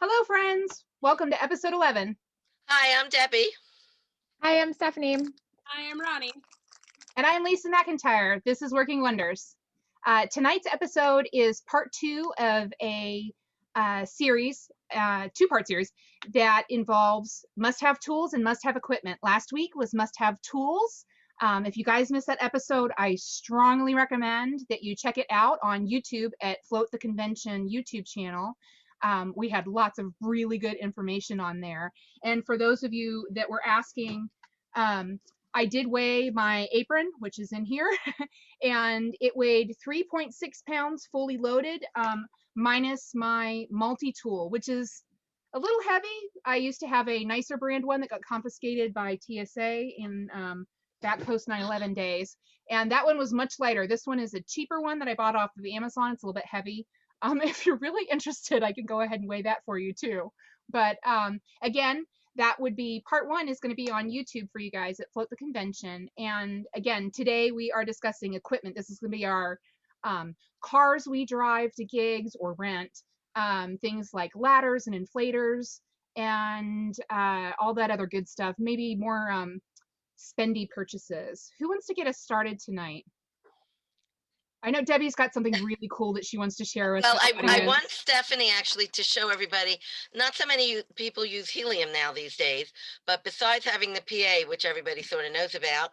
Hello, friends. Welcome to episode 11. Hi, I'm Debbie. Hi, I'm Stephanie. I am Ronnie. And I'm Lisa McIntyre. This is Working Wonders. Tonight's episode is part two of a series, two-part series, that involves must-have tools and must-have equipment. Last week was must-have tools. If you guys missed that episode, I strongly recommend that you check it out on YouTube at Float the Convention YouTube channel. We had lots of really good information on there. And for those of you that were asking, I did weigh my apron, which is in here, and it weighed 3.6 pounds fully loaded, minus my multi-tool, which is a little heavy. I used to have a nicer brand one that got confiscated by TSA in back post 9/11 days, and that one was much lighter. This one is a cheaper one that I bought off of Amazon. It's a little bit heavy. If you're really interested, I can go ahead and weigh that for you too. But again, that would be part one is going to be on YouTube for you guys at Float the Convention. And again, today we are discussing equipment. This is going to be our cars we drive to gigs or rent, things like ladders and inflators and all that other good stuff. Maybe more spendy purchases. Who wants to get us started tonight? I know Debbie's got something really cool that she wants to share with us. Well, I want Stephanie actually to show everybody, not so many people use helium now these days, but besides having the PA, which everybody sort of knows about,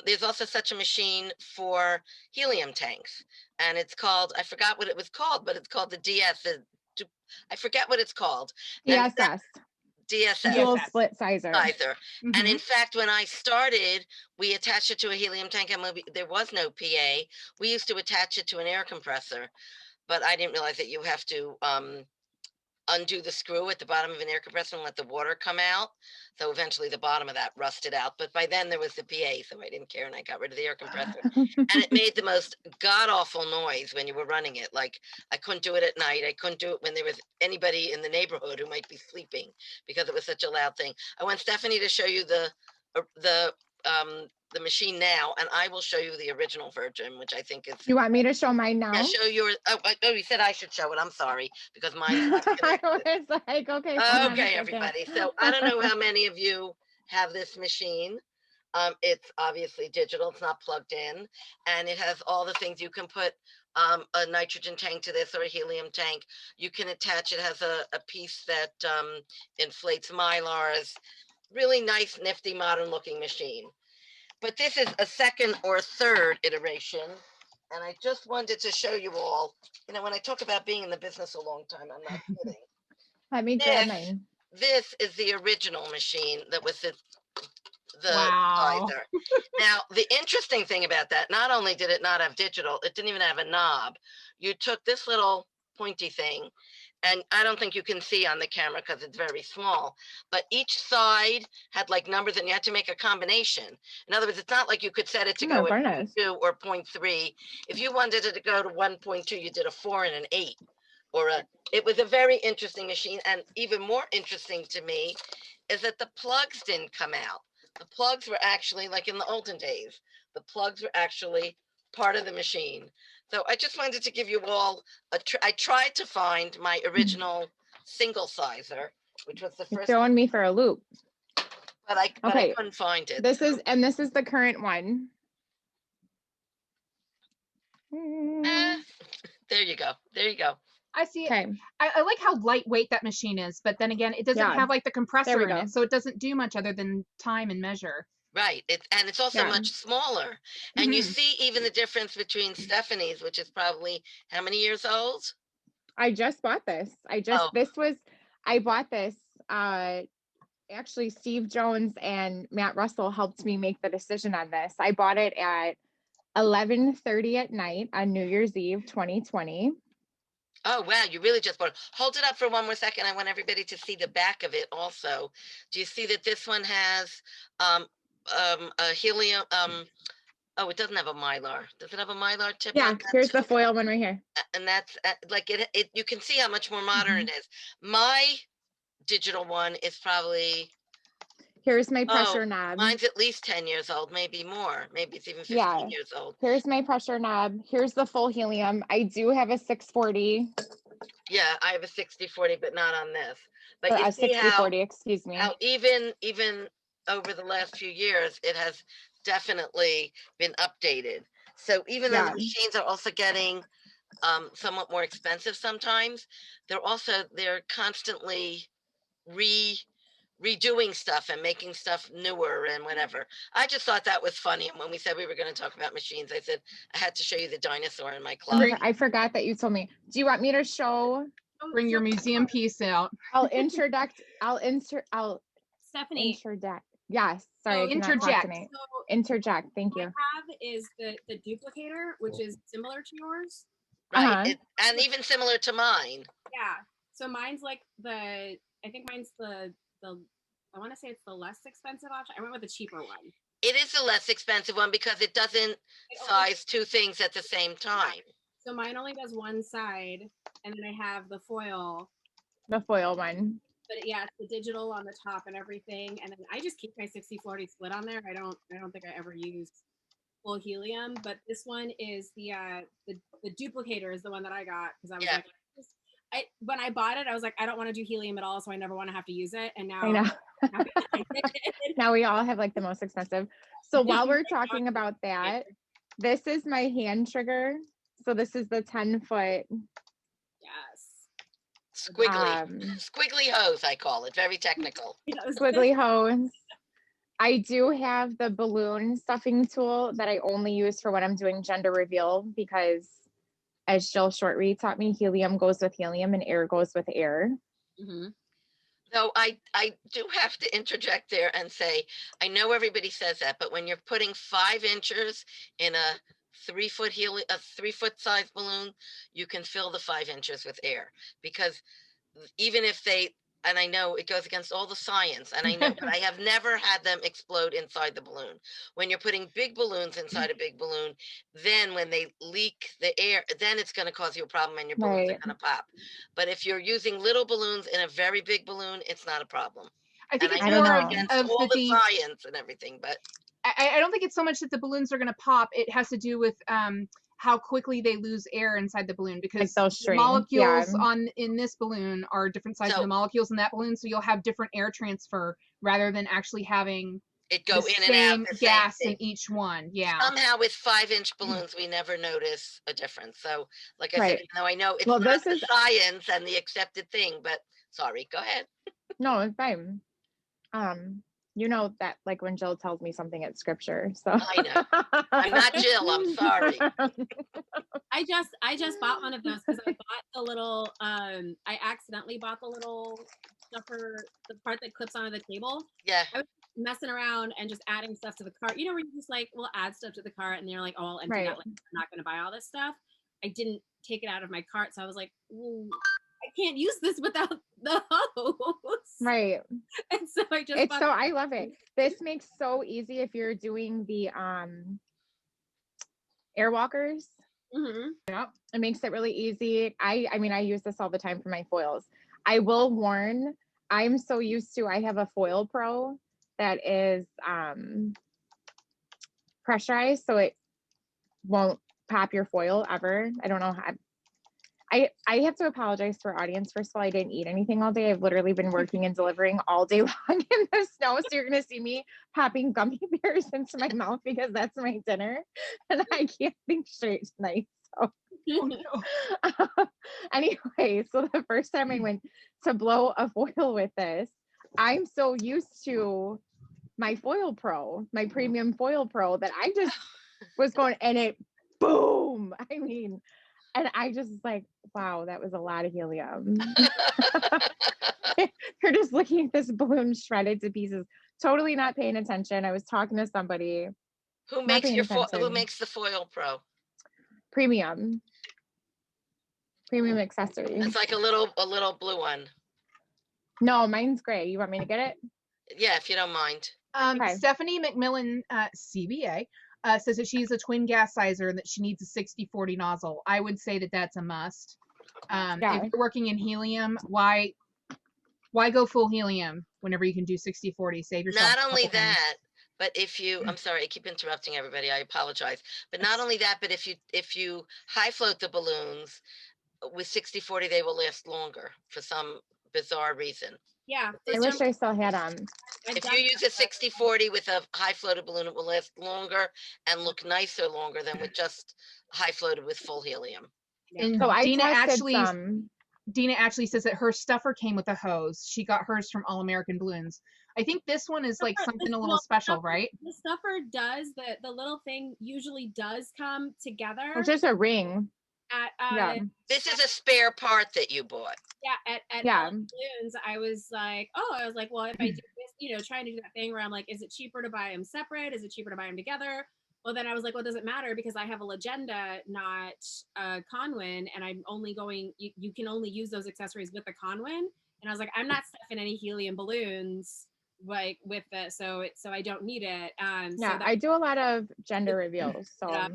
there's also such a machine for helium tanks. And it's called, I forgot what it was called, but it's called the DS. I forget what it's called. DSS. DSS. Dual split sizer. Mm-hmm. And in fact, when I started, we attached it to a helium tank and there was no PA. We used to attach it to an air compressor, but I didn't realize that you have to undo the screw at the bottom of an air compressor and let the water come out. So eventually the bottom of that rusted out. But by then there was the PA, so I didn't care and I got rid of the air compressor. And it made the most god-awful noise when you were running it. Like I couldn't do it at night. I couldn't do it when there was anybody in the neighborhood who might be sleeping because it was such a loud thing. I want Stephanie to show you the machine now, and I will show you the original version, which I think is. You want me to show mine now? Yeah, show yours. Oh, you said I should show it. I'm sorry, because mine's not I was like, okay. Okay, everybody. So I don't know how many of you have this machine. It's obviously digital. It's not plugged in, and it has all the things you can put a nitrogen tank to this or a helium tank. You can attach. It has a piece that inflates Mylars. Really nice, nifty, modern-looking machine. But this is a second or third iteration. And I just wanted to show you all, you know, when I talk about being in the business a long time, I'm not kidding. Let me grab mine. This is the original machine that was the wow. visor. Now, the interesting thing about that, not only did it not have digital, it didn't even have a knob. You took this little pointy thing, and I don't think you can see on the camera because it's very small, but each side had like numbers and you had to make a combination. In other words, it's not like you could set it to go at 0.2 or 0.3. If you wanted it to go to 1.2, you did a 4 and an 8. It was a very interesting machine. And even more interesting to me is that the plugs didn't come out. The plugs were actually, like in the olden days, the plugs were actually part of the machine. So I just wanted to give you all I tried to find my original single sizer, which was the first. Throwing me for a loop. But I couldn't find it. This is the current one. There you go. There you go. I see it. I like how lightweight that machine is, but then again, it doesn't have like the compressor in it, so it doesn't do much other than time and measure. Right. It's also much smaller. And you see even the difference between Stephanie's, which is probably how many years old? I just bought this. I bought this. Actually, Steve Jones and Matt Russell helped me make the decision on this. I bought it at 11:30 at night on New Year's Eve, 2020. Oh, wow. You really just bought it. Hold it up for one more second. I want everybody to see the back of it also. Do you see that this one has a helium? Oh, it doesn't have a Mylar. Does it have a Mylar tip? Yeah, here's the foil one right here. And that's like it. You can see how much more modern it is. My digital one is probably. Here's my pressure knob. Mine's at least 10 years old, maybe more. Maybe it's even 15 years old. Here's my pressure knob. Here's the full helium. I do have a 640. Yeah, I have a 60/40, but not on this. But you A see 60/40, excuse me. how even over the last few years, it has definitely been updated. So even though the Yeah. machines are also getting somewhat more expensive sometimes, they're constantly re redoing stuff and making stuff newer and whatever. I just thought that was funny. And when we said we were going to talk about machines, I said I had to show you the dinosaur in my closet. I forgot that you told me. Do you want me to show? Bring your museum piece out. I'll interject. I'll Stephanie, interject. Yes. Sorry, Oh, I cannot talk interject. tonight. so Interject. Thank what you. I have is the duplicator, which is similar to yours. Right. Uh-huh. And even similar to mine. Yeah. So mine's like I think mine's the I want to say it's the less expensive option. I went with the cheaper one. It is the less expensive one because it doesn't It only- size two things at the same time. So mine only does one side, and then I have the foil. The foil one. But yeah, it's the digital on the top and everything. And then I just keep my 60/40 split on there. I don't think I ever used full helium, but this one is the duplicator is the one that I got because I was Yeah. like, when I bought it, I was like, I don't want to do helium at all, so I never want to have to use it. And now I know. I did. Now we all have like the most expensive. So while we're talking about that, this is my hand trigger. So this is the 10-foot Yes. Squiggly hose, I call it. Very technical. squiggly hose. I do have the balloon stuffing tool that I only use for when I'm doing gender reveal because, as Jill Shortreed taught me, helium goes with helium and air goes with air. Mm-hmm. Though I do have to interject there and say, I know everybody says that, but when you're putting 5 inches in a 3-foot a 3-foot size balloon, you can fill the 5 inches with air because even if and I know it goes against all the science, and I know, but I have never had them explode inside the balloon. When you're putting big balloons inside a big balloon, then when they leak the air, then it's going to cause you a problem and your balloons are Right. going to pop. But if you're using little balloons in a very big balloon, it's not a problem. I think And it's I know more it's know. against of all the the science and everything, but I don't think it's so much that the balloons are going to pop. It has to do with how quickly they lose air inside the balloon because they'll the shrink, molecules yeah. in this balloon are different sizes So- of the molecules in that balloon, so you'll have different air transfer rather than actually having it go the in same and out the gas same in thing. each one. Yeah. Somehow with 5-inch balloons, we never notice a difference. So like I said, Right. even though I know it's Well, not this the is- science and the accepted thing, but sorry, go ahead. No, it's fine. You know that like when Jill tells me something, it's scripture. So I know. I'm not Jill, I'm sorry. I just bought one of those because I bought the little I accidentally bought the little stuffer, the part that clips onto the table. Yeah. I was messing around and just adding stuff to the cart. You know, where you just like, we'll add stuff to the cart and you're like, oh, I'll empty Right. that. Like, I'm not going to buy all this stuff. I didn't take it out of my cart. So I was like, ooh, I can't use this without the hose. Right. And so I just It's so I love it. This makes so easy if you're doing the airwalkers. Mm-hmm. It makes it really easy. I mean, I use this all the time for my foils. I will warn, I'm so used to, I have a Foil Pro that is pressurized, so it won't pop your foil ever. I don't know how. I have to apologize to our audience. First of all, I didn't eat anything all day. I've literally been working and delivering all day long in the snow. So you're going to see me popping gummy bears into my mouth because that's my dinner. And I can't think straight tonight. So Oh, no. anyway, so the first time I went to blow a foil with this, I'm so used to my Foil Pro, my premium Foil Pro, that I just was going and it boom. I mean, and I just was like, wow, that was a lot of helium. You're just looking at this balloon shredded to pieces, totally not paying attention. I was talking to somebody. Who Not makes paying who attention. makes the Foil Pro? Premium accessory. It's like a little blue one. No, mine's gray. You want me to get it? Yeah, if you don't mind. Okay. Stephanie McMillan, CBA, says that she's a twin gas sizer and that she needs a 60/40 nozzle. I would say that that's a must. Yeah. If you're working in helium, why go full helium whenever you can do 60/40? Save yourself. Not a only couple things. that, but if you, I'm sorry, I keep interrupting everybody. I apologize. But not only that, but if you high float the balloons, with 60/40, they will last longer for some bizarre reason. Yeah. I wish I still had them. If you use a 60/40 with a high floated balloon, it will last longer and look nicer longer than with just high floated with full helium. And So I Dina tested actually some. Dina actually says that her stuffer came with a hose. She got hers from All American Balloons. I think this one is like something a little special, right? The stuffer does, the little thing usually does come together It's just a ring. at Yeah. This is a spare part that you bought. yeah, at Yeah. Balloons. I was like, well, if I do this, trying to do that thing where I'm like, is it cheaper to buy them separate? Is it cheaper to buy them together? Well, then I was like, well, it doesn't matter because I have a Legenda, not a Conwin, and I'm only going, you can only use those accessories with the Conwin. And I was like, I'm not stuffing any helium balloons like with it, so I don't need it. Yeah, so I do a lot of gender reveals. So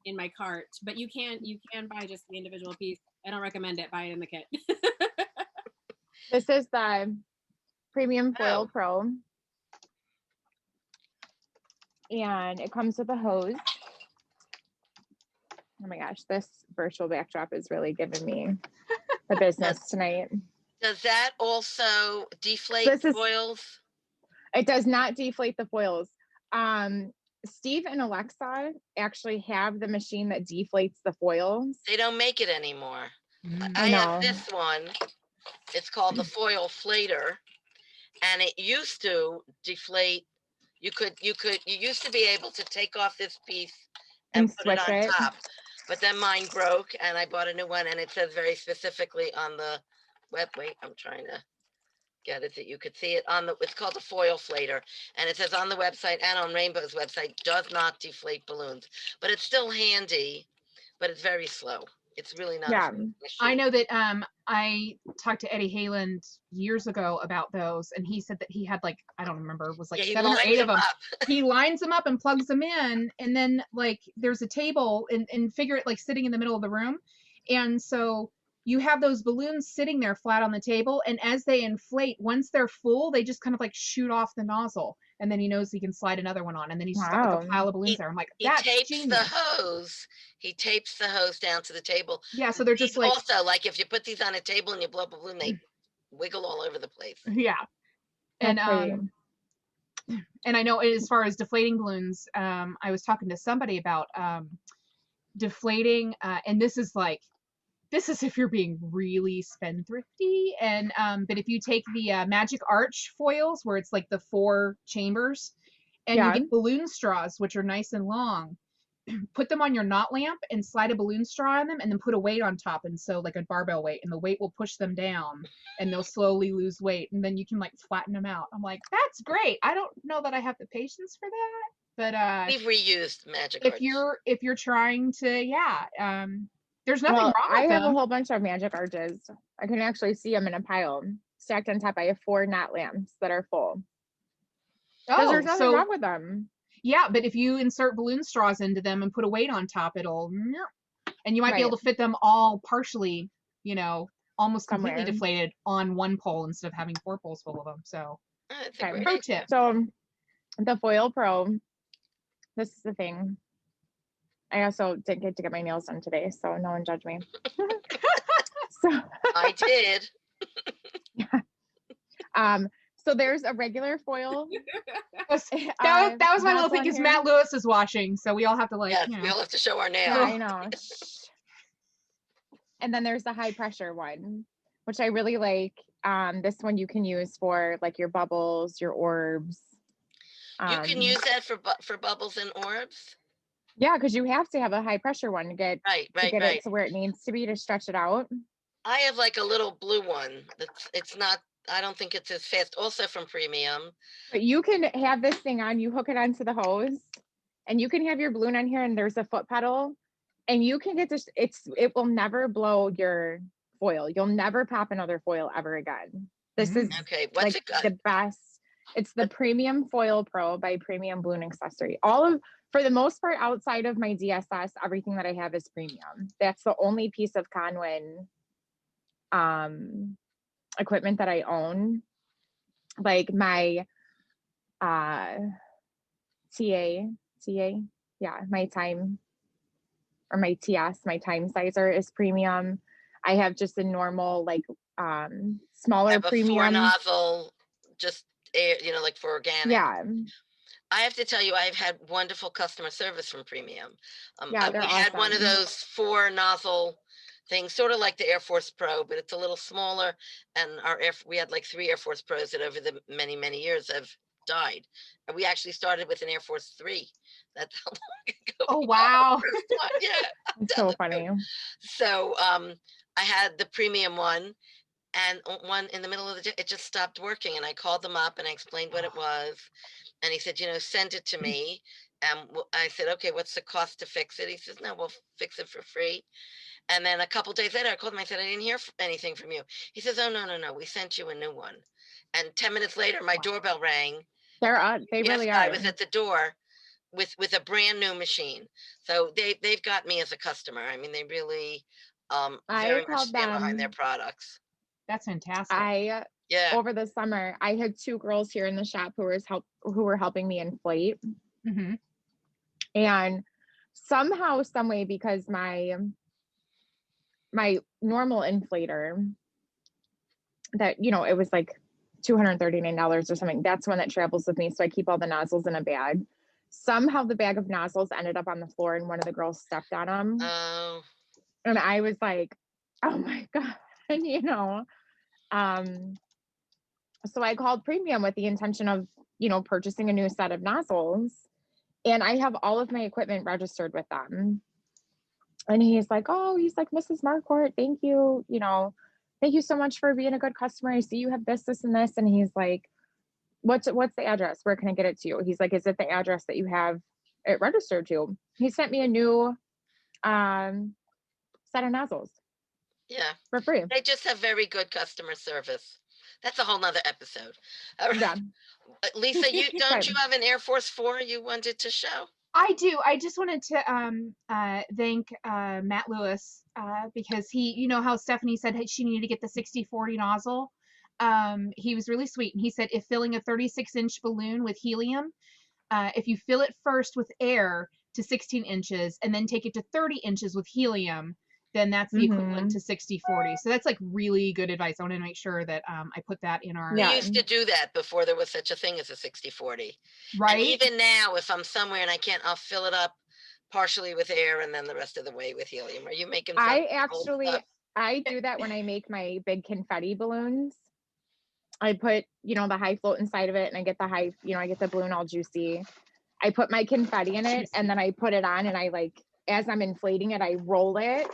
in my cart, but you can buy just the individual piece. I don't recommend it. Buy it in the kit. this is the Premium Foil Pro. And it comes with a hose. Oh my gosh, this virtual backdrop is really giving me the business tonight. Does that also deflate foils? It does not deflate the foils. Steve and Alexa actually have the machine that deflates the foils. They don't make it anymore. I know. have this one. It's called the Foil Flater, and it used to deflate. You used to be able to take off this piece and put it on top, but then mine broke and I bought a new one, and it says very specifically on the web. Wait, I'm trying to get it that you could see it on it's called the Foil Flater, and it says on the website and on Rainbow's website, does not deflate balloons, but it's still handy, but it's very slow. It's really not. Yeah, I know that I talked to Eddie Hayland years ago about those, and he said that he had like, I don't remember, it was like 7 or 8 of them. He lines them up and plugs them in, and then like there's a table and figure it like sitting in the middle of the room, and so you have those balloons sitting there flat on the table, and as they inflate, once they're full, they just kind of like shoot off the nozzle, and then he knows he can slide another one on, and then he's just got like a pile of balloons there. I'm like, that's genius. He tapes the hose down to the table. Yeah, so they're just like, also like if you put these on a table and you blow up a balloon, they wiggle all over the place. Yeah, and I know as far as deflating balloons, I was talking to somebody about deflating, and this is if you're being really spendthrifty, and but if you take the Magic Arch foils where it's like the 4 chambers, and you get balloon straws, which are nice and long, put them on your knot lamp and slide a balloon straw on them, and then put a weight on top, and so like a barbell weight, and the weight will push them down and they'll slowly lose weight, and then you can like flatten them out. I'm like, that's great. I don't know that I have the patience for that, but we've reused Magic Arch. If you're trying to, there's nothing wrong with them. I have a whole bunch of Magic Arches. I can actually see them in a pile stacked on top. I have 4 knot lamps that are full. Oh, there's nothing wrong with them. Yeah, but if you insert balloon straws into them and put a weight on top, it'll, and you might be able to fit them all partially, almost completely deflated on one pole instead of having 4 poles full of them. So, pro tip. So, the Foil Pro, this is the thing. I also didn't get to get my nails done today, so no one judge me. So I did. Yeah. So there's a regular foil. that was my little thing, because Matt Lewis is watching, so we all have to we all have to show our nails. Yeah, I know. And then there's the high pressure one, which I really like. This one you can use for like your bubbles, your orbs. You can use that for bubbles and orbs. Yeah, because you have to have a high pressure one to get it to where it needs to be to stretch it out. I have like a little blue one. It's not. I don't think it's as fast. Also from Premium. But you can have this thing on. You hook it onto the hose, and you can have your balloon on here. And there's a foot pedal, and you can get this. It will never blow your foil. You'll never pop another foil ever again. This is okay. What's like the best. It's the Premium Foil Pro by Premium Balloon Accessory. For the most part, outside of my DSS, everything that I have is premium. That's the only piece of Conwin equipment that I own. Like my my time sizer is premium. I have just a normal, like, I smaller have a 4 premium. nozzle, just air, like for organic. Yeah. I have to tell you, I've had wonderful customer service from Premium. Yeah, they're we had one of awesome. those 4 nozzle things, sort of like the Air Force Pro, but it's a little smaller. And we had like 3 Air Force Pros that over the many, many years have died. And we actually started with an Air Force 3. That's how long ago. Oh, we got our wow. first one. Yeah. It's so funny. So I had the Premium one, and one in the middle of the day, it just stopped working. And I called them up and I explained what it was. And he said, send it to me. And I said, okay, what's the cost to fix it? He says, no, we'll fix it for free. And then a couple days later, I called him. I said, I didn't hear anything from you. He says, oh, no. We sent you a new one. And 10 minutes later, my doorbell rang. They really are. I was at the door with a brand new machine. So they've got me as a customer. I mean, they really very much stand behind their products. That's fantastic. Yeah. Over the summer, I had 2 girls here in the shop who were helping me inflate. Mm-hmm. And somehow, some way, because my normal inflator that, it was like $239 or something. That's one that travels with me. So I keep all the nozzles in a bag. Somehow the bag of nozzles ended up on the floor and one of the girls stepped on them. Oh. And I was like, oh my God, So I called Premium with the intention of, purchasing a new set of nozzles. And I have all of my equipment registered with them. And he's like, Mrs. Marquardt, thank you. Thank you so much for being a good customer. I see you have this, this, and this. And he's like, what's the address? Where can I get it to you? He's like, is it the address that you have it registered to? He sent me a new set of nozzles. Yeah. For free. They just have very good customer service. That's a whole nother episode. Yeah. Lisa, don't you have an Air Force 4 you wanted to show? I do. I just wanted to thank Matt Lewis because he, how Stephanie said she needed to get the 60/40 nozzle. He was really sweet, and he said if filling a 36-inch balloon with helium, if you fill it first with air to 16 inches and then take it to 30 inches with helium, then that's the equivalent to 60/40. So that's like really good advice. I want to make sure that I put that in our. We used to do that before there was such a thing as a 60/40. Right. And even now, if I'm somewhere and I can't, I'll fill it up partially with air and then the rest of the way with helium. Are you making fun I do that when I make my big confetti balloons. I put, the high float inside of it, and I get the I get the balloon all juicy. I put my confetti in it, and then I put it on, and I as I'm inflating it, I roll it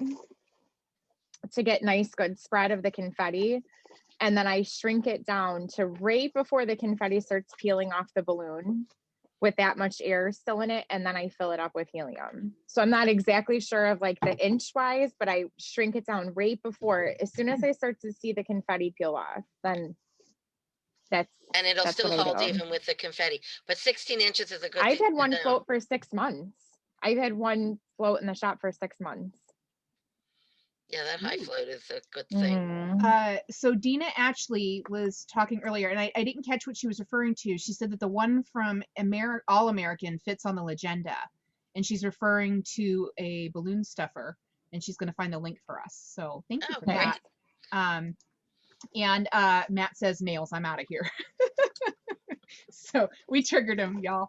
to get nice, good spread of the confetti. And then I shrink it down to right before the confetti starts peeling off the balloon with that much air still in it. And then I fill it up with helium. So I'm not exactly sure of the inch wise, but I shrink it down right before, as soon as I start to see the confetti peel off, then and it'll still hold even with the confetti. But 16 inches is a good I've had one float for 6 months. I've had one float in the shop for 6 months. Yeah, that high float is a good thing. So Dina actually was talking earlier, and I didn't catch what she was referring to. She said that the one from All American fits on the Legenda, and she's referring to a balloon stuffer, and she's going to find the link for us. So thank you for that. And Matt says nails. I'm out of here. So we triggered him, y'all.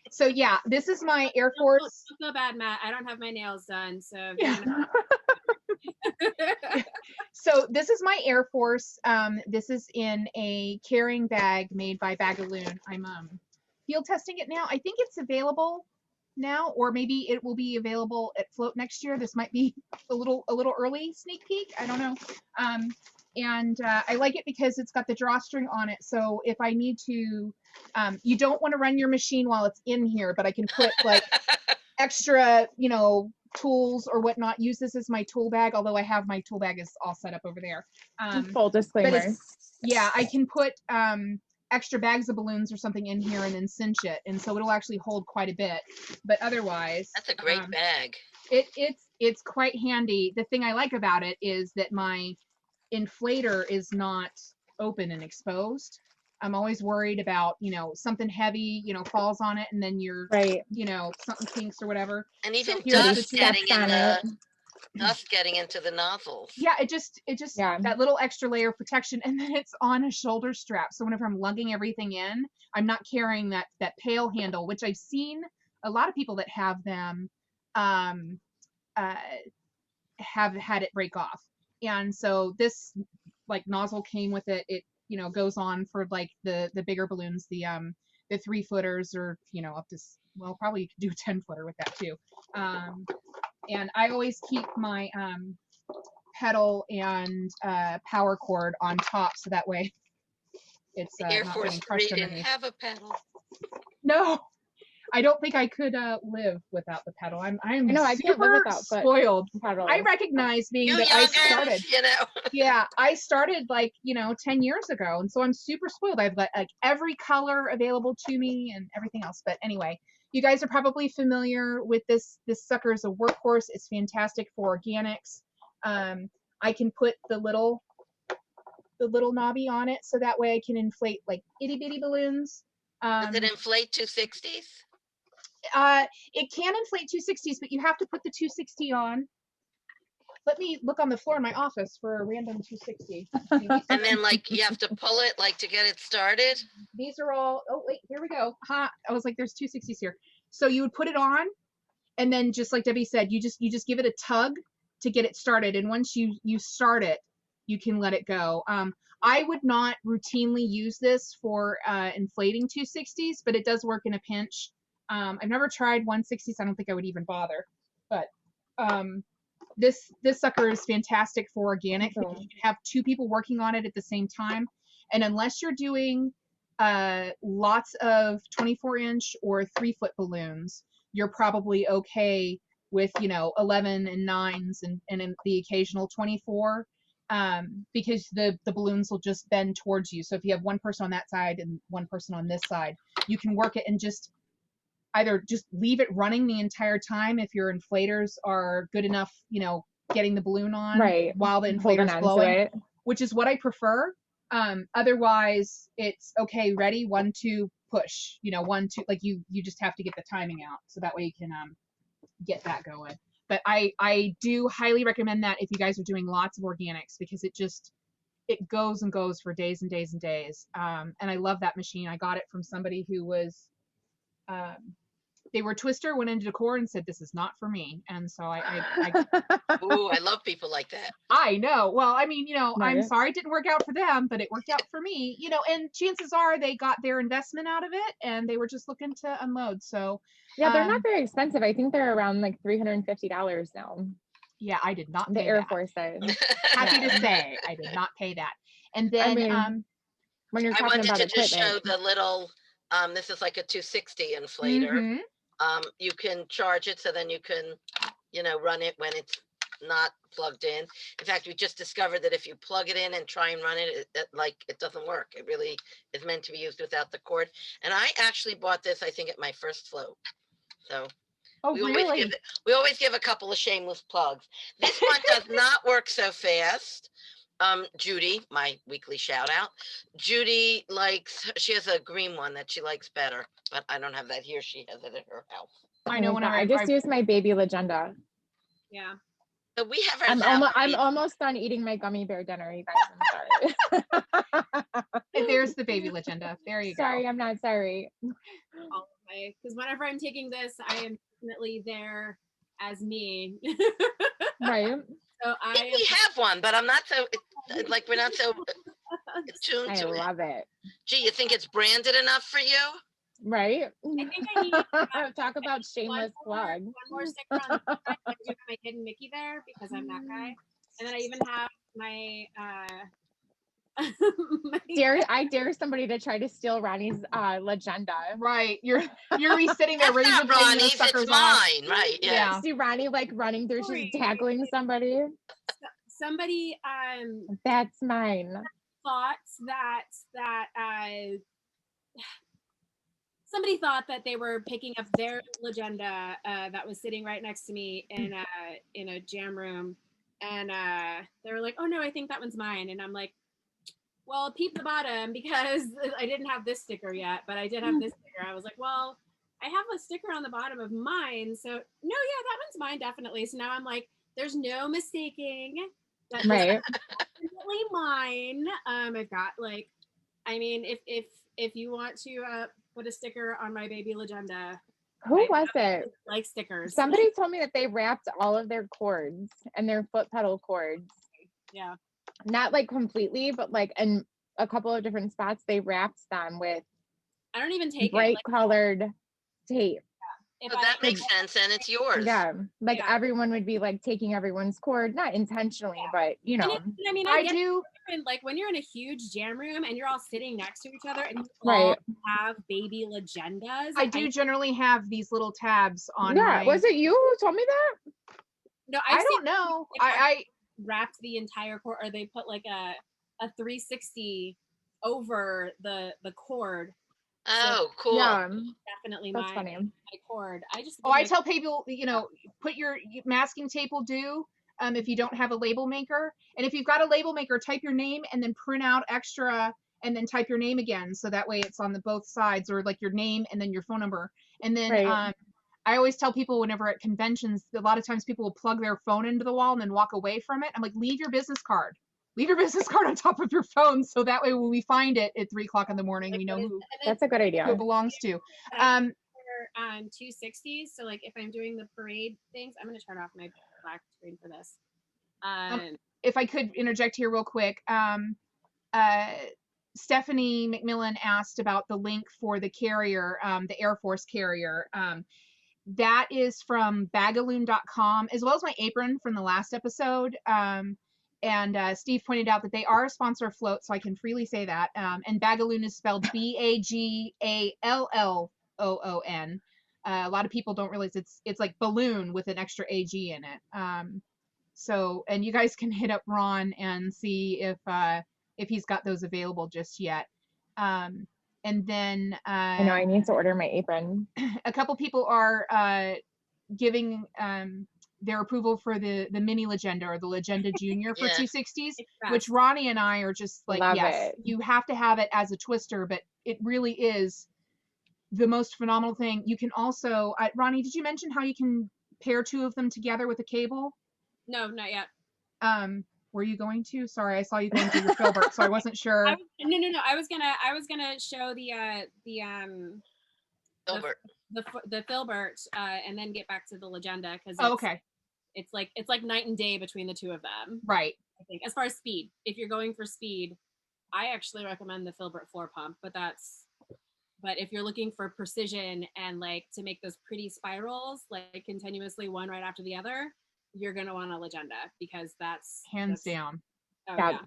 So yeah, this is my Air Force. Don't feel bad, Matt. I don't have my nails done, so yeah. So this is my Air Force. This is in a carrying bag made by Bagaloon. I'm field testing it now. I think it's available now, or maybe it will be available at Float next year. This might be a little early sneak peek. I don't know. And I like it because it's got the drawstring on it. So if I need to, you don't want to run your machine while it's in here, but I can put extra, tools or whatnot. Use this as my tool bag, although I have my tool bag is all set up over there. Full disclaimer. Yeah, I can put extra bags of balloons or something in here and then cinch it, and so it'll actually hold quite a bit. But otherwise, that's a great bag. It's quite handy. The thing I like about it is that my inflator is not open and exposed. I'm always worried about, something heavy, falls on it and then you're, right. Something kinks or whatever. And even dust getting in dust getting into the nozzles. Yeah, it just Yeah. that little extra layer of protection, and then it's on a shoulder strap. So whenever I'm lugging everything in, I'm not carrying that pail handle, which I've seen a lot of people that have them um, have had it break off. And so this like nozzle came with it. It goes on for like the bigger balloons, the 3-footers, or up to, well, probably you could do a 10-footer with that too. And I always keep my pedal and power cord on top, so that way it's The Air not Force getting 3 crushed didn't underneath. have a pedal. No, I don't think I could live without the pedal. I'm No, I can't live super without but spoiled. pedals. I recognize being You that I started. youngers, Yeah, I started like 10 years ago, and so I'm super spoiled. I've got like every color available to me and everything else. But anyway, you guys are probably familiar with this. This sucker is a workhorse. It's fantastic for organics. I can put the little knobby on it, so that way I can inflate like itty bitty balloons. Does it inflate 260s? It can inflate 260s, but you have to put the 260 on. Let me look on the floor in my office for a random 260. And then like you have to pull it like to get it started? These are all, oh wait, here we go. I was like, there's 260s here. So you would put it on, and then just like Debbie said, you just give it a tug to get it started. And once you start it, you can let it go. I would not routinely use this for inflating 260s, but it does work in a pinch. I've never tried 160s. I don't think I would even bother. But this sucker is fantastic for organic because you can have 2 people working on it at the same time. And unless you're doing lots of 24-inch or 3-foot balloons, you're probably okay with 11 and 9s and the occasional 24, because the balloons will just bend towards you. So if you have one person on that side and one person on this side, you can work it and just either just leave it running the entire time if your inflators are good enough, getting the balloon on right while the Holding inflator's on blowing, to it. which is what I prefer. Otherwise it's okay, ready, 1, 2, push, 1, 2, like you just have to get the timing out, so that way you can get that going. But I do highly recommend that if you guys are doing lots of organics, because it goes and goes for days and days and days. And I love that machine. I got it from somebody who was they were Twister, went into decor and said, this is not for me. And so Ooh, I love people like that. I know. Well, I mean, I'm Right. sorry it didn't work out for them, but it worked out for me, and chances are they got their investment out of it and they were just looking to unload. So Yeah, they're not very expensive. I think they're around like $350 now. yeah, I did not The pay Air that. Force said. Happy to say I did not pay that. And then I mean, when you're I talking wanted about to just show equipment, the little, this is like a 260 inflator. mhm. You can charge it, so then you can, run it when it's not plugged in. In fact, we just discovered that if you plug it in and try and run it, it doesn't work. It really is meant to be used without the cord. And I actually bought this, I think, at my first float. So Oh, we really? always give a couple of shameless plugs. This one does not work so fast. Judy, my weekly shout out. Judy she has a green one that she likes better, but I don't have that here. She has it at her house. I know when I just use my baby Legenda. Yeah. So we have I'm almost done eating my gummy bear dinner, you guys. I'm sorry. There's the baby Legenda. There you go. Sorry, I'm not sorry. All the way, because whenever I'm taking this, I am definitely there as me. Right. So I think we have one, but I'm not so we're not so attuned I to it. love it. Gee, you think it's branded enough for you? Right. I think I need Talk about shameless plug. one more sticker on the side. I do have my hidden Mickey there because I'm that guy, and then I even have my I dare somebody to try to steal Ronnie's Legenda. Right. You're sitting there That's ready to not bring Ronnie's, those suckers it's off. mine, right? Yeah. Yeah. See Ronnie like running through, she's tackling somebody. somebody That's mine. thought that somebody thought that they were picking up their Legenda that was sitting right next to me in a jam room, and they were like, oh no, I think that one's mine. And I'm like, well, peep the bottom, because I didn't have this sticker yet, but I did have this sticker. I was like, well, I have a sticker on the bottom of mine, so no, yeah, that one's mine, definitely. So now I'm like, there's no mistaking that this Right. is definitely mine. I've got like, I mean, if you want to put a sticker on my baby Legenda, Who I was it? like stickers. Somebody told me that they wrapped all of their cords and their foot pedal cords, Yeah. not like completely, but like in a couple of different spots, they wrapped them with I don't even take bright it. Like, colored tape. if Well, that makes sense, and it's yours. Yeah. Like Yeah. everyone would be like taking everyone's cord, not intentionally, but you know. I mean, I get do. it, like when you're in a huge jam room and you're all sitting next to each other and you Right. all have baby Legendas. I do generally have these little tabs on Yeah. my. Was it you who told me that? No, I don't know. I wrapped the entire cord, or they put like a 360 over the cord. Oh, cool. Yeah. Definitely That's my funny. cord. I just I tell people, put your masking tape will do. If you don't have a label maker, and if you've got a label maker, type your name and then print out extra, and then type your name again, so that way it's on the both sides, or like your name and then your phone number. And then Right. I always tell people whenever at conventions, a lot of times people will plug their phone into the wall and then walk away from it. I'm like, leave your business card. Leave your business card on top of your phone, so that way when we find it at 3:00 in the morning, we know who That's a good idea. it belongs to. 260s. So like if I'm doing the parade things, I'm gonna turn off my black screen for this. If I could interject here real quick, Stephanie McMillan asked about the link for the carrier, the Air Force carrier. That is from bagaloon.com, as well as my apron from the last episode. And Steve pointed out that they are a sponsor of Float, so I can freely say that. And Bagaloon is spelled Bagallon. A lot of people don't realize it's like balloon with an extra AG in it. So, and you guys can hit up Ron and see if he's got those available just yet. And then I know I need to order my apron. a couple people are giving their approval for the mini Legenda, or the Legenda Junior for Yeah. 260s, It's which fast. Ronnie and I are just like, Love yes, it. you have to have it as a twister, but it really is the most phenomenal thing. You can also, Ronnie, did you mention how you can pair two of them together with a cable? No, not yet. Were you going to? Sorry, I saw you going through your filbert, so I wasn't sure. No. I was gonna show the Filbert. the filbert and then get back to the Legenda, because Okay, it's like night and day between the two of them. right. I think as far as speed, if you're going for speed, I actually recommend the filbert floor pump, but if you're looking for precision and like to make those pretty spirals like continuously one right after the other, you're gonna want a Legenda, because that's Hands down. Oh, Yeah. yeah.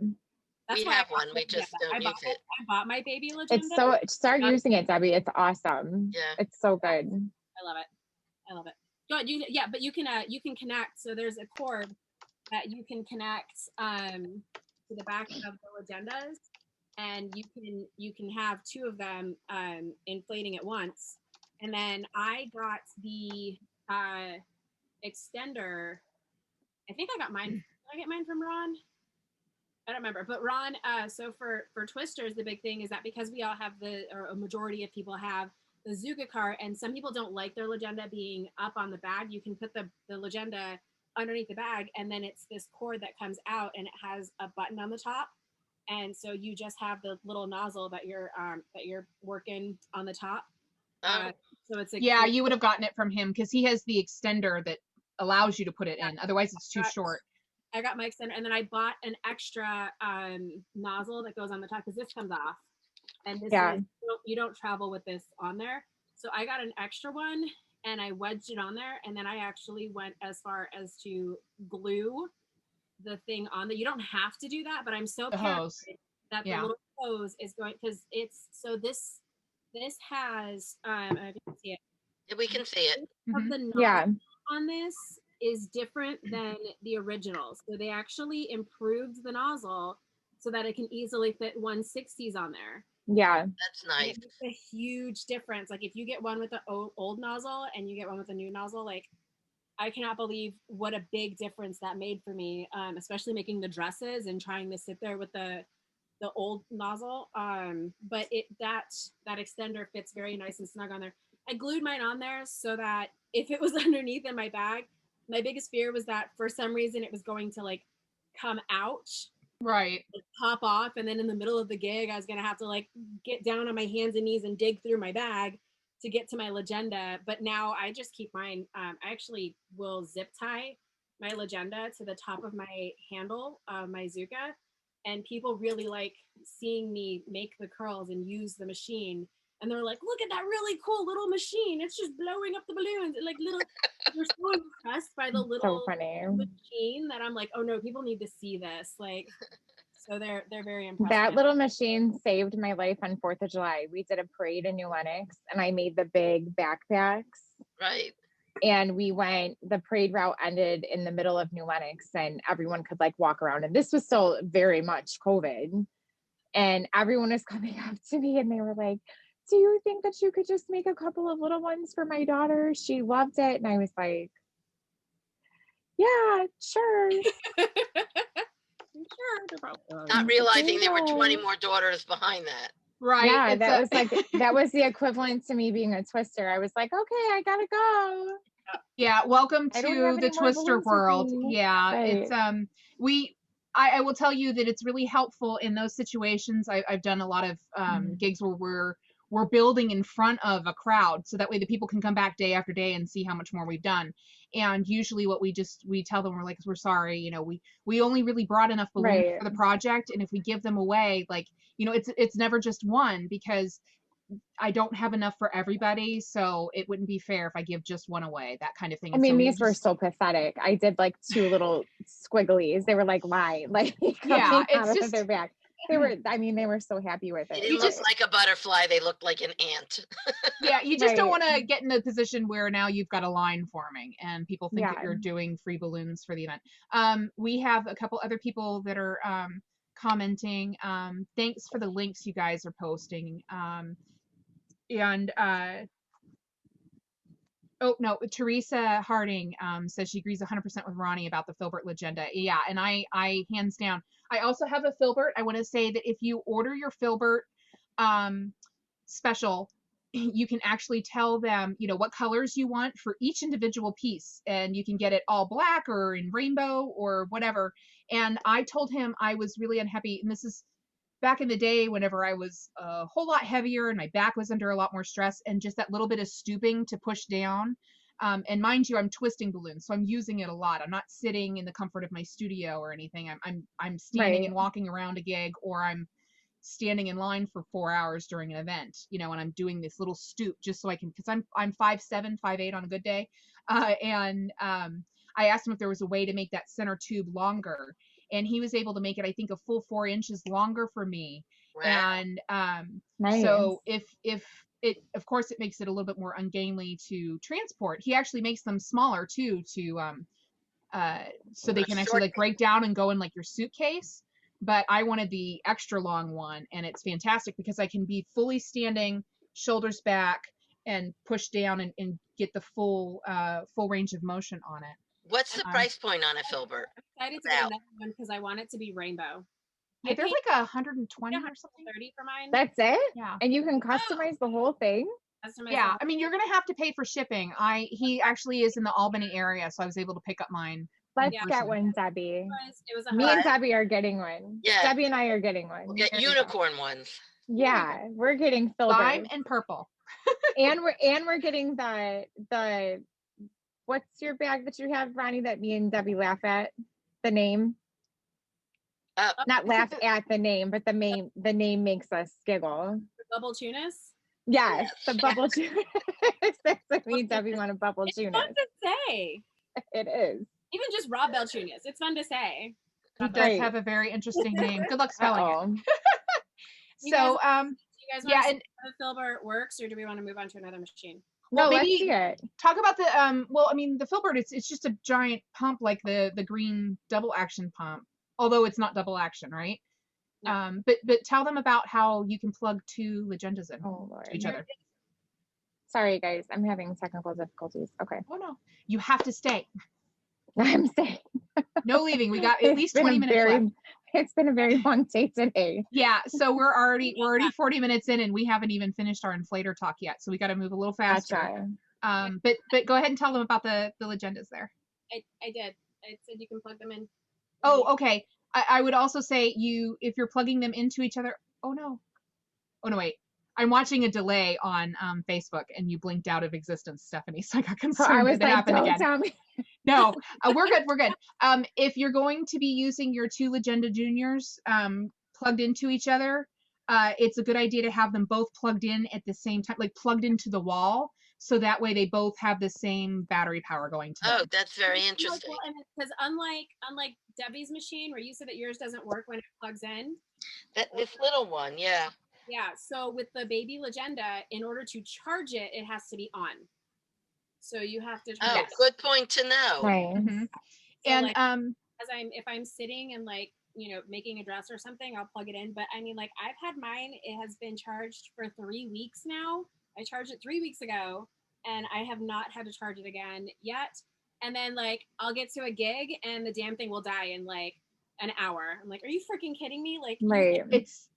That's We why I have bought one. We the just Legenda. don't use it. I bought my baby Legenda. It's so start using it, Debbie. It's awesome. Yeah. It's so good. I love it. Go ahead, but you can connect. So there's a cord that you can connect to the back of the Legendas, and you can have two of them inflating at once. And then I got the extender. I think I got mine. Did I get mine from Ron? I don't remember, but Ron. So for twisters, the big thing is that because we all have or a majority of people have the Zuga cart, and some people don't like their Legenda being up on the bag, you can put the Legenda underneath the bag, and then it's this cord that comes out, and it has a button on the top, and so you just have the little nozzle that you're working on the top. So it's Yeah, you would have gotten it from him because he has the extender that allows you to put it in. Otherwise, it's too short. I got my extender, and then I bought an extra nozzle that goes on the top, because this comes off, and this is, you don't travel with this on there. So I got an extra one, and I wedged it on there, and then I actually went as far as to glue the thing on there. You don't have to do that, but I'm so paranoid that the little hose is going, because it's so this has I don't know if you can see it. Yeah, we can see it. Of the nozzle Yeah. on this is different than the originals. So they actually improved the nozzle so that it can easily fit 160s on there. Yeah. That's nice. It makes a huge difference. Like if you get one with the old nozzle and you get one with a new nozzle, like I cannot believe what a big difference that made for me, especially making the dresses and trying to sit there with the old nozzle. But that extender fits very nice and snug on there. I glued mine on there so that if it was underneath in my bag, my biggest fear was that for some reason it was going to like come out, Right. like, pop off, and then in the middle of the gig I was gonna have to like get down on my hands and knees and dig through my bag to get to my legenda. But now I just keep mine. I actually will zip tie my legenda to the top of my handle, my Zuka, and people really like seeing me make the curls and use the machine. And they're like, "Look at that really cool little machine! It's just blowing up the balloons." And like little, they're so impressed by the So little funny. machine that I'm like, "Oh no, people need to see this!" Like, so they're very impressed. That little machine saved my life on 4th of July. We did a parade in New Lenox and I made the big backpacks. Right. And the parade route ended in the middle of New Lenox and everyone could like walk around. And this was still very much COVID. And everyone was coming up to me and they were like, "Do you think that you could just make a couple of little ones for my daughter? She loved it." And I was like, "Yeah, sure." Not realizing there were 20 more daughters behind that. Right. Yeah, It's that a- was like that was the equivalent to me being a twister. I was like, "Okay, I gotta go." Yeah, welcome I don't to have the any more Twister balloons with world. me. Yeah, it's Right. I will tell you that it's really helpful in those situations. I've done a lot of gigs where we're building in front of a crowd, so that way the people can come back day after day and see how much more we've done. And usually, what we tell them, we're like, "We're sorry, we only really brought enough balloons Right. for the project, and if we give them away, like, it's never just one, because I don't have enough for everybody, so it wouldn't be fair if I give just one away," that kind of thing. I And so mean, we these were just, so pathetic. I did like 2 little squigglies. They were like why, like yeah, coming it's out of just, their back. They were so happy with They it. didn't just- look like a butterfly. They looked like an ant. yeah, you just don't Right. want to get in a position where now you've got a line forming and people think that Yeah. you're doing free balloons for the event. We have a couple other people that are commenting. Thanks for the links you guys are posting. And oh no, Teresa Harding says she agrees 100% with Ronnie about the Filbert Legenda. Yeah, and I hands down. I also have a Filbert. I want to say that if you order your Filbert special, you can actually tell them, what colors you want for each individual piece, and you can get it all black or in rainbow or whatever. And I told him I was really unhappy, and this is back in the day whenever I was a whole lot heavier and my back was under a lot more stress, and just that little bit of stooping to push down. And mind you, I'm twisting balloons, so I'm using it a lot. I'm not sitting in the comfort of my studio or anything. I'm standing Right. and walking around a gig, or I'm standing in line for 4 hours during an event, and I'm doing this little stoop just so I can, because I'm 5'7", 5'8" on a good day. And I asked him if there was a way to make that center tube longer, and he was able to make it, I think, a full 4 inches longer for me. Wow. And Nice. so if it, of course, it makes it a little bit more ungainly to transport. He actually makes them smaller too, to so they can actually like break down and go in like your suitcase. But I wanted the extra long one, and it's fantastic because I can be fully standing, shoulders back, and push down and get the full range of motion on it. What's the price point on a Filbert? I'm excited to get another one because I want it to be rainbow. Yeah, they're paid like 120 or something. 30 for mine. That's it? Yeah. And you can customize the whole thing? Customize Yeah, the- I mean, you're gonna have to pay for shipping. He actually is in the Albany area, so I was able to pick up mine. Let's Yeah. get one, Debbie. It was a Me and What? Debbie are getting one. Yeah. Debbie and I are getting one. We'll get There we go. unicorn ones. Yeah, we're getting Filbert. Lime and purple. and we're getting the what's your bag that you have, Ronnie, that me and Debbie laugh at? The name. Not Is it laugh the- at the name, but the name makes us giggle. bubble tunas. Yes, the bubble tunas. That's what me and Debbie want a bubble It's tunas. fun to say. It is. Even just raw bell tunas. It's fun to say. He does Right. have a very interesting name. Good luck spelling it. Uh-oh. You So, Do you guys want yeah, to see and how the Filbert works, or do we want to move on to another machine? No, Well, let's maybe- see it. talk about the well, I mean, the Filbert, it's just a giant pump like the green double action pump, although it's not double action, right? No. But tell them about how you can plug 2 legendas in Oh Lord. to each other. Sorry guys, I'm having technical difficulties. Okay. Oh no, you have to stay. I'm saying No leaving. We got at least 20 minutes left. It's been a very long day today. Yeah, so we're already 40 minutes in, and we haven't even finished our inflator talk yet. So we got to move a little faster. Gotcha. But go ahead and tell them about the legendas there. I did. It said you can plug them in. Oh, okay. I would also say if you're plugging them into each other. Oh no. Oh no, wait. I'm watching a delay on Facebook, and you blinked out of existence, Stephanie. So I got So concerned. I was Did it like, happen don't again? tell me. No, we're good. We're good. If you're going to be using your two Legenda Juniors plugged into each other, it's a good idea to have them both plugged in at the same time, like plugged into the wall, so that way they both have the same battery power going to Oh, them. that's very interesting. Well, and because unlike Debbie's machine, where you said that yours doesn't work when it plugs in. This little one, yeah. Yeah. So with the baby Legenda, in order to charge it, it has to be on. So you have to. Oh, good point to know. Nice. Mhm. So And like, if I'm sitting and like, making a dress or something, I'll plug it in. But I mean, like, I've had mine, it has been charged for 3 weeks now. I charged it 3 weeks ago, and I have not had to charge it again yet. And then like, I'll get to a gig and the damn thing will die in like an hour. I'm like, are you freaking kidding me? Like, Right.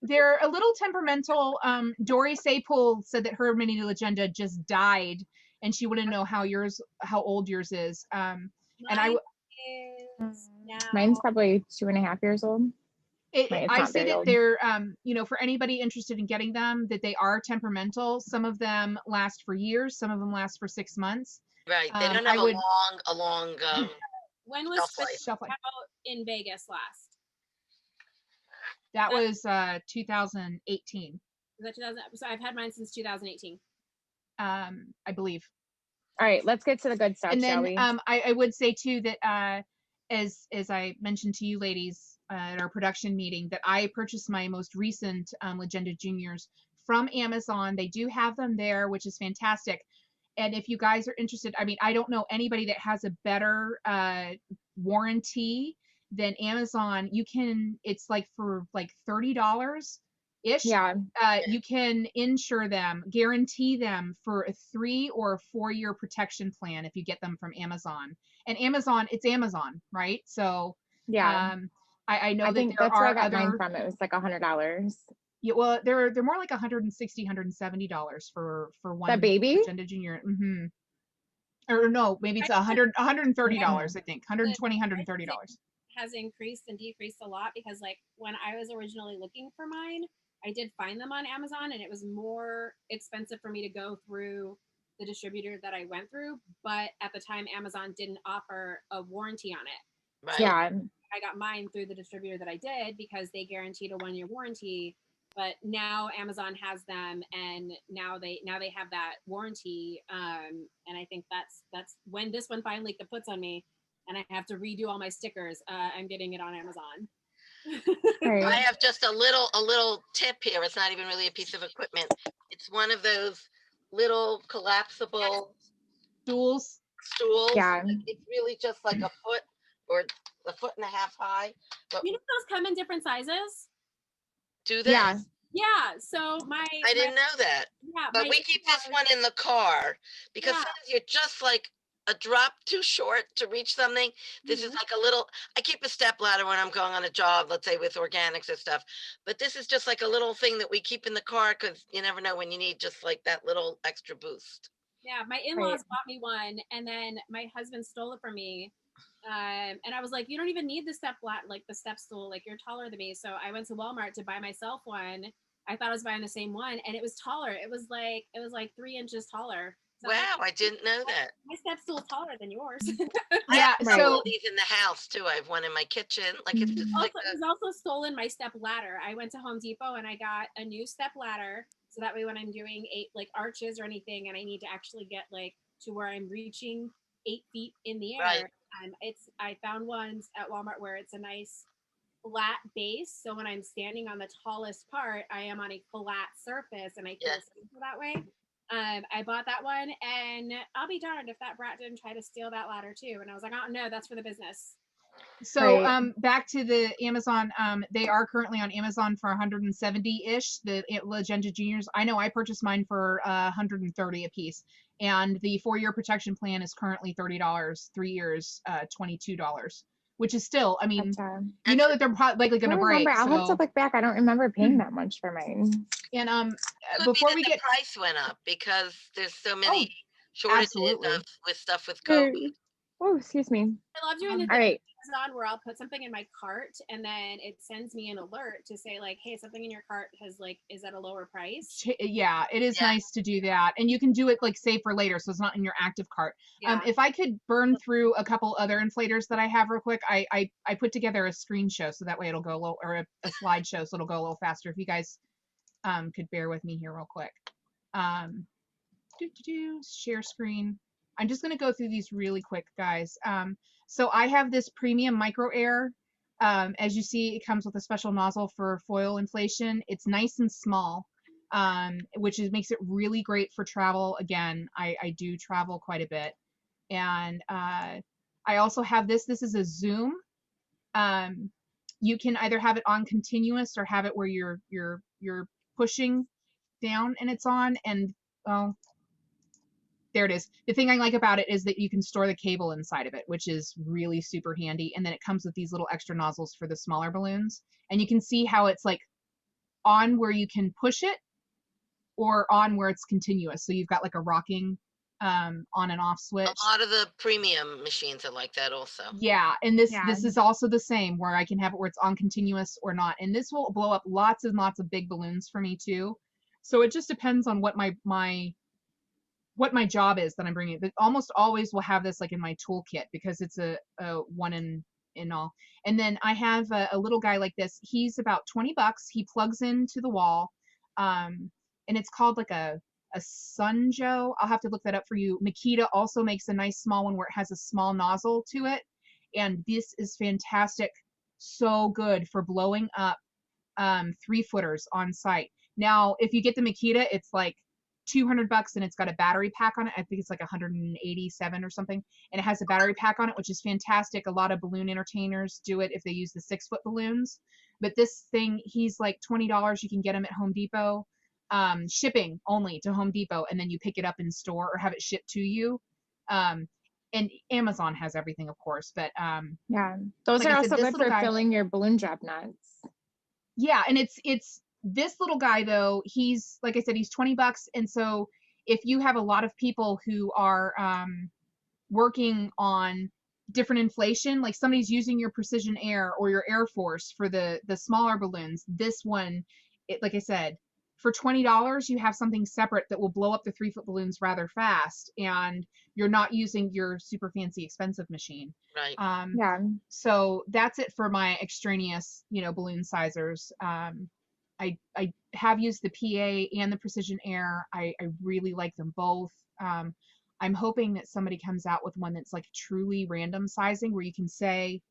they're a little temperamental. Dory Saypool said that her mini Legenda just died, and she wouldn't know how old yours is. And I is now. Mine's probably 2.5 years old. I say that they're, for anybody interested in getting them, that they are temperamental. Some of them last for years. Some of them last for 6 months. Right. They don't have a long when was shelf life out in Vegas last? That was 2018. Was that 2000? So I've had mine since 2018. I believe. All right, let's get to the good stuff, And then shall we? I would say too that as I mentioned to you ladies at our production meeting, that I purchased my most recent Legenda Juniors from Amazon. They do have them there, which is fantastic. And if you guys are interested, I mean, I don't know anybody that has a better warranty than Amazon. It's like for like $30 ish. Yeah. You can insure them, guarantee them for a 3 or 4 year protection plan if you get them from Amazon. And Amazon, it's Amazon, right? So yeah, I know I think that there that's where I are got mine other. from. It was like $100. Yeah, well, they're more like $160, $170 for one. The baby? Legenda Junior. Mm-hmm. Or no, maybe it's $130, I think. $120, $130. Has increased and decreased a lot because like when I was originally looking for mine, I did find them on Amazon and it was more expensive for me to go through the distributor that I went through. But at the time, Amazon didn't offer a warranty on it. Right. Yeah. I got mine through the distributor that I did because they guaranteed a 1 year warranty. But now Amazon has them, and now they have that warranty. And I think that's when this one finally puts on me, and I have to redo all my stickers. I'm getting it on Amazon. Right. I have just a little tip here. It's not even really a piece of equipment. It's one of those little collapsible Stools. Yeah. It's really just like a foot or a foot and a half high. But you know those come in different sizes? Do they? Yeah. Yeah. So I didn't know that. Yeah. But we keep this one in the car because sometimes you're just like a drop too short to reach something. This is like a little, I keep a step ladder when I'm going on a job, let's say with organics and stuff, but this is just like a little thing that we keep in the car because you never know when you need just like that little extra boost. Yeah, my in-laws bought me one and then my husband stole it from me. And I was like, you don't even need the step stool, like you're taller than me. So I went to Walmart to buy myself one. I thought I was buying the same one and it was taller. It was like 3 inches taller. So wow, I didn't know that. My step stool taller than yours. Yeah, I so these in the house too. I have one in my kitchen. Like it's just it was also stolen my step ladder. I went to Home Depot and I got a new step ladder. So that way when I'm doing arches or anything and I need to actually get to where I'm reaching 8 feet in the air. Right. I found ones at Walmart where it's a nice flat base. So when I'm standing on the tallest part, I am on a flat surface and I feel safer that way. I bought that one and I'll be darned if that brat didn't try to steal that ladder too. And I was like, oh no, that's for the business. So back to the Amazon, they are currently on Amazon for 170-ish, the Legenda Juniors. I know I purchased mine for 130 a piece. And the 4-year protection plan is currently $30, 3 years, $22, which is still, I mean, you know that they're likely going to break. I'll have to look back. I don't remember paying that much for mine. And before we get, the price went up because there's so many shortages with stuff with COVID. Oh, excuse me. I love doing the All thing right. on Amazon where I'll put something in my cart and then it sends me an alert to say like, hey, something in your cart has like is at a lower price. Yeah, it is Yeah. nice to do that, and you can do it like save for later, so it's not in your active cart. Yeah. If I could burn through a couple other inflators that I have real quick, I put together a screen show so that way it'll go a little, or a slideshow so it'll go a little faster. If you guys could bear with me here real quick. Share screen. I'm just gonna go through these really quick, guys. So I have this premium micro air. As you see, it comes with a special nozzle for foil inflation. It's nice and small, which makes it really great for travel. Again, I do travel quite a bit. And I also have this. This is a zoom. You can either have it on continuous or have it where you're pushing down and it's on. And well, there it is. The thing I like about it is that you can store the cable inside of it, which is really super handy. And then it comes with these little extra nozzles for the smaller balloons. And you can see how it's like on where you can push it or on where it's continuous. So you've got like a rocking on and off switch. A lot of the premium machines are like that also. Yeah, and this Yeah. this is also the same where I can have it where it's on continuous or not. And this will blow up lots and lots of big balloons for me too. So it just depends on what what my job is that I'm bringing. But almost always will have this like in my toolkit because it's a one in all. And then I have a little guy like this. He's about $20. He plugs into the wall, and it's called like a Sunjo. I'll have to look that up for you. Makita also makes a nice small one where it has a small nozzle to it, and this is fantastic. So good for blowing up 3-footers on site. Now, if you get the Makita, it's like $200 and it's got a battery pack on it. I think it's like 187 or something. And it has a battery pack on it, which is fantastic. A lot of balloon entertainers do it if they use the 6-foot balloons. But this thing, he's like $20. You can get him at Home Depot. Shipping only to Home Depot, and then you pick it up in store or have it shipped to you. And Amazon has everything, of course. But yeah, those like are I said, also this good little for guy- filling your balloon drop nuts. Yeah, and it's this little guy though, he's like I said, he's $20. And so if you have a lot of people who are working on different inflation, like somebody's using your Precision Air or your Air Force for the smaller balloons, this one, it, like I said, for $20 you have something separate that will blow up the 3-foot balloons rather fast, and you're not using your super fancy expensive machine. Right. Yeah. So that's it for my extraneous, balloon sizers. I have used the PA and the Precision Air. I really like them both. I'm hoping that somebody comes out with one that's like truly random sizing, where you can say,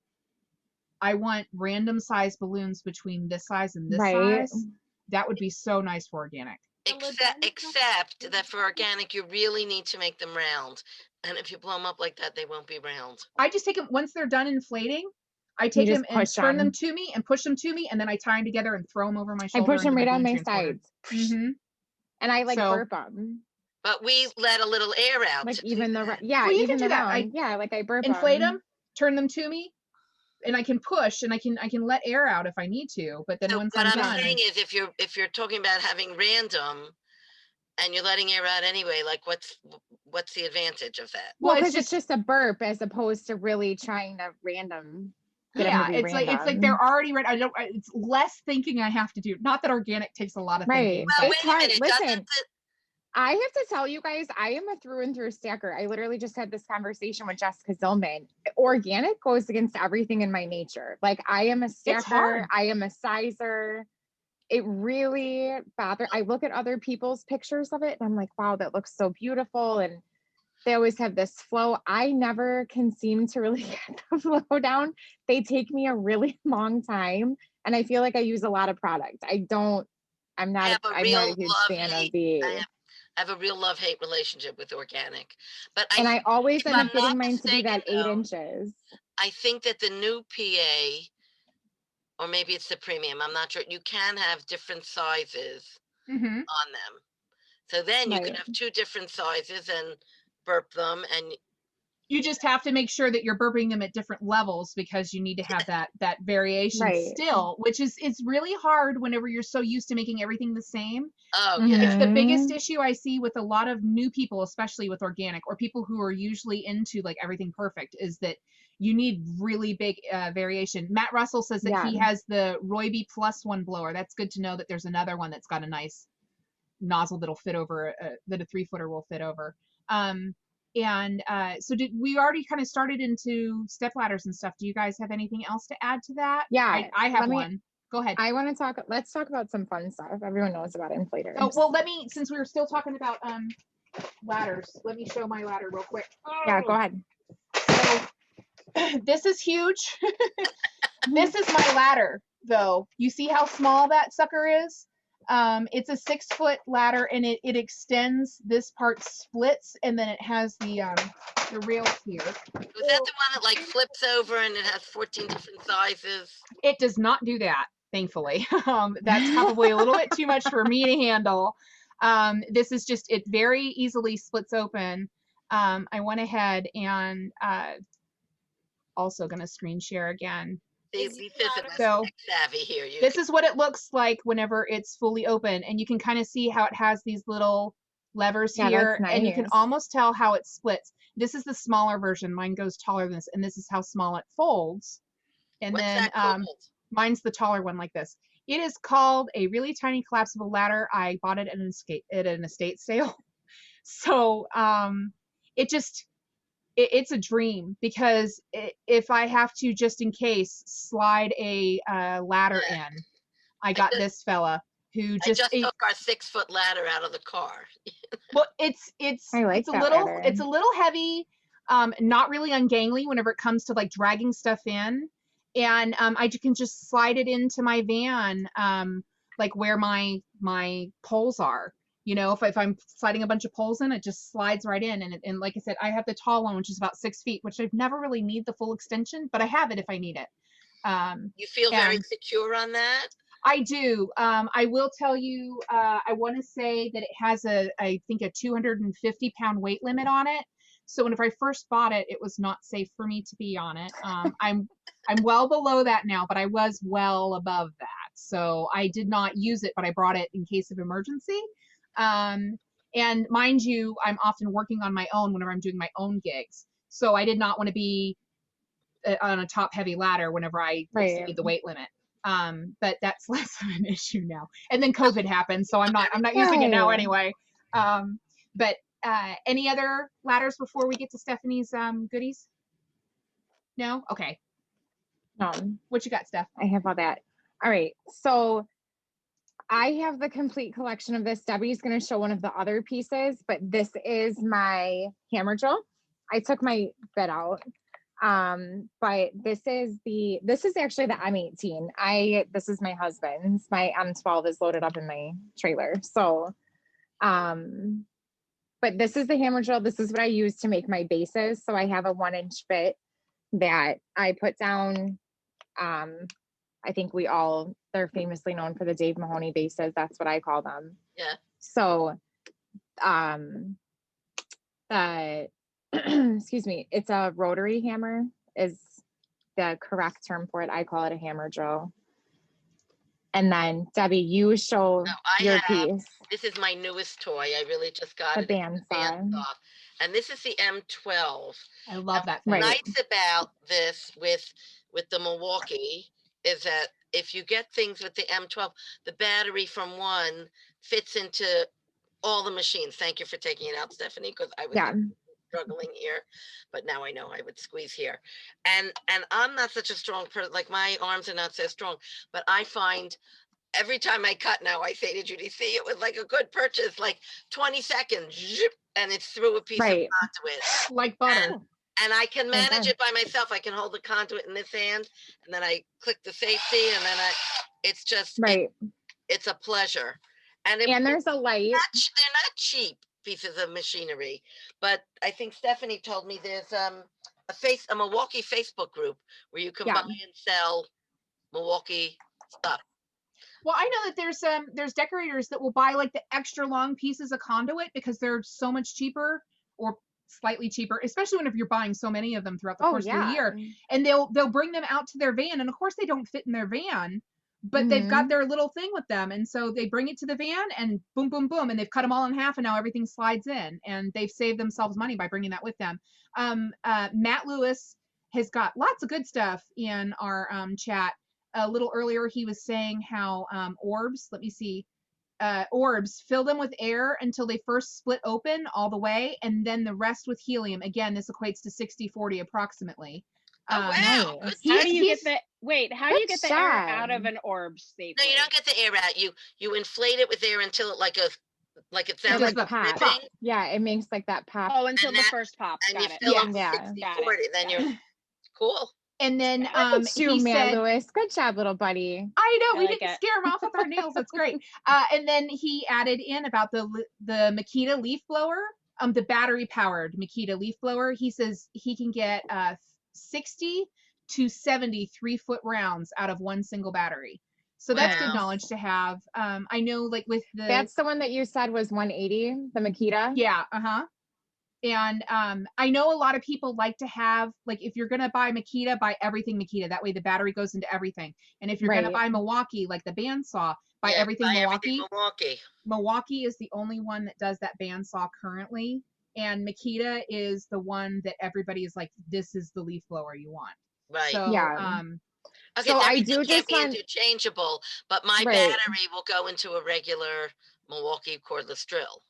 I want random size balloons between this size and this Right. size. That would be so nice for organic. Except that for organic, you really need to make them round. And if you blow them up like that, they won't be round. I just take them once they're done inflating. I take them and turn them to me and push them to me, and then I tie them together and throw them over my shoulder. I push them right on my transporter. sides. Mm-hmm. And I like burp them. But we let a little air out. Like to even do the that. yeah, Well, you even can do the that. round. Yeah, like I burp inflate them, turn them to me, and I can push and I can let air out if I need to. But then So once what I'm I'm done, saying is, if you're talking about having random, and you're letting air out anyway, like what's the advantage of that? Well, because it's just a burp as opposed to really trying to random. Yeah, it's like they're already ready. It's less thinking I have to do. Not that organic takes a lot of thinking. Well, It's wait a minute. Listen, I have to tell you guys, I am a through and through stacker. I literally just had this conversation with Jessica Zillman. Organic goes against everything in my nature. Like I am a stacker, I am a sizer. It really bothers. I look at other people's pictures of it and I'm like, wow, that looks so beautiful. And they always have this flow. I never can seem to really get the flow down. They take me a really long time. And I feel like I use a lot of product. I'm not a huge fan of the. I have a real love-hate relationship with organic, but I always end up getting mine to be that 8 though, inches. I think that the new PA, or maybe it's the premium, I'm not sure, you can have different sizes on them. So then you can have 2 different sizes and burp them, and You just have to make sure that you're burping them at different levels because you need to have that variation Right. still, which is it's really hard whenever you're so used to making everything the same. Oh, Mhm. yeah. It's the biggest issue I see with a lot of new people, especially with organic or people who are usually into like everything perfect, is that you need really big variation. Matt Russell says that Yeah. he has the Roybe Plus One blower. That's good to know that there's another one that's got a nice nozzle that'll fit over that a 3-footer will fit over. So did we already kind of started into step ladders and stuff? Do you guys have anything else to add to that? Yeah, I have let me- one. Go ahead. let's talk about some fun stuff. Everyone knows about inflators. Oh, well, since we were still talking about ladders, let me show my ladder real quick. Yeah, go ahead. So this is huge. This is my ladder, though. You see how small that sucker is? It's a 6-foot ladder, and it extends. This part splits, and then it has the rails here. Was that the one that like flips over and it has 14 different sizes? It does not do that, thankfully. That's probably a little bit too much for me to handle. This is just, it very easily splits open. I went ahead and also going to screen share again. These are So savvy here. this is what it looks like whenever it's fully open, and you can kind of see how it has these little levers Yeah, here, that's and you can nice. almost tell how it splits. This is the smaller version. Mine goes taller than this, and this is how small it folds. And What's then that called? mine's the taller one like this. It is called a really tiny collapsible ladder. I bought it at an estate sale. So it just it's a dream because if I have to just in case slide a ladder in, I got this fella who I just took our 6-foot ladder out of the car. well, it's I like it's a that little ladder. it's a little heavy, not really ungangly whenever it comes to like dragging stuff in, and I can just slide it into my van, like where my poles are. You know, if I'm sliding a bunch of poles in, it just slides right in. And like I said, I have the tall one, which is about 6 feet, which I've never really need the full extension, but I have it if I need it. You feel very secure on that? I do. I will tell you, I want to say that it has I think a 250-pound weight limit on it. So whenever I first bought it, it was not safe for me to be on it. I'm well below that now, but I was well above that. So I did not use it, but I brought it in case of emergency. And mind you, I'm often working on my own whenever I'm doing my own gigs. So I did not want to be on a top heavy ladder whenever I exceed the weight limit. But that's less of an issue now. And then COVID happened, so I'm not using it now anyway. But any other ladders before we get to Stephanie's goodies? No? Okay. No. What you got, Steph? I have all that. All right. So I have the complete collection of this. Debbie's going to show one of the other pieces, but this is my hammer drill. I took my bit out. But this is actually the M18. This is my husband's. My M12 is loaded up in my trailer. So, but this is the hammer drill. This is what I use to make my bases. So I have a 1-inch bit that I put down. I think they're famously known for the Dave Mahoney bases. That's what I call them. Yeah. So, excuse me, it's a rotary hammer is the correct term for it. I call it a hammer drill. And then Debbie, you show your piece. This is my newest toy. I really just got it. The bandsaw. And this is the M12. I love that. What's nice about this with the Milwaukee is that if you get things with the M12, the battery from one fits into all the machines. Thank you for taking it out, Stephanie, because I was struggling here, but now I know I would squeeze here. And I'm not such a strong person, like my arms are not so strong, but I find every time I cut now, I say to Judy, see, it was like a good purchase, like 20 seconds, and it's through a piece of conduit. Like butter. And I can manage it by myself. I can hold the conduit in this hand, and then I click the safety, and then it's just, it's a pleasure. And there's a light. They're not cheap pieces of machinery, but I think Stephanie told me there's a Milwaukee Facebook group where you can buy and sell Milwaukee stuff. Well, I know that there's decorators that will buy like the extra long pieces of conduit because they're so much cheaper, or slightly cheaper, especially whenever you're buying so many of them throughout the Oh course of the yeah. year. And they'll bring them out to their van, and of course they don't fit in their van, but they've got Mhm. their little thing with them, and so they bring it to the van, and boom, boom, boom, and they've cut them all in half, and now everything slides in, and they've saved themselves money by bringing that with them. Matt Lewis has got lots of good stuff in our chat. A little earlier, he was saying how orbs, let me see, orbs, fill them with air until they first split open all the way, and then the rest with helium. Again, this equates to 60-40 approximately. Oh, wow. nice. Good How do you he's- get how do Good you get the air out job. of an orb safely? No, you don't get the air out. You inflate it with air until it like it sounds It Just like like the pops. dripping, Yeah, it makes like that pop. Oh, until And the that- first pops. and you Got it. fill Yeah. up to Yeah. 60, Got it. 40. Then Got you're cool. And then Look at you, he Matt said, Lewis. Good job, little buddy. I know, I we like didn't it. scare him off with our nails. That's great. And then he added in about the Makita leaf blower, the battery powered Makita leaf blower. He says he can get 60 to 70 3-foot rounds out of one single battery. So that's good Wow. knowledge to have. I know, like with the That's the one that you said was 180, the Makita. yeah, and I know a lot of people like to have, like, if you're gonna buy Makita, buy everything Makita. That way the battery goes into everything. And if you're gonna Right. buy Milwaukee, like the bandsaw, buy Yeah, everything buy Milwaukee. everything Milwaukee. Milwaukee is the only one that does that bandsaw currently, and Makita is the one that everybody is like, this is the leaf blower you want. Right. So Yeah. Okay, So I everything do can't just be want- interchangeable, but my Right. battery will go into a regular Milwaukee cordless drill.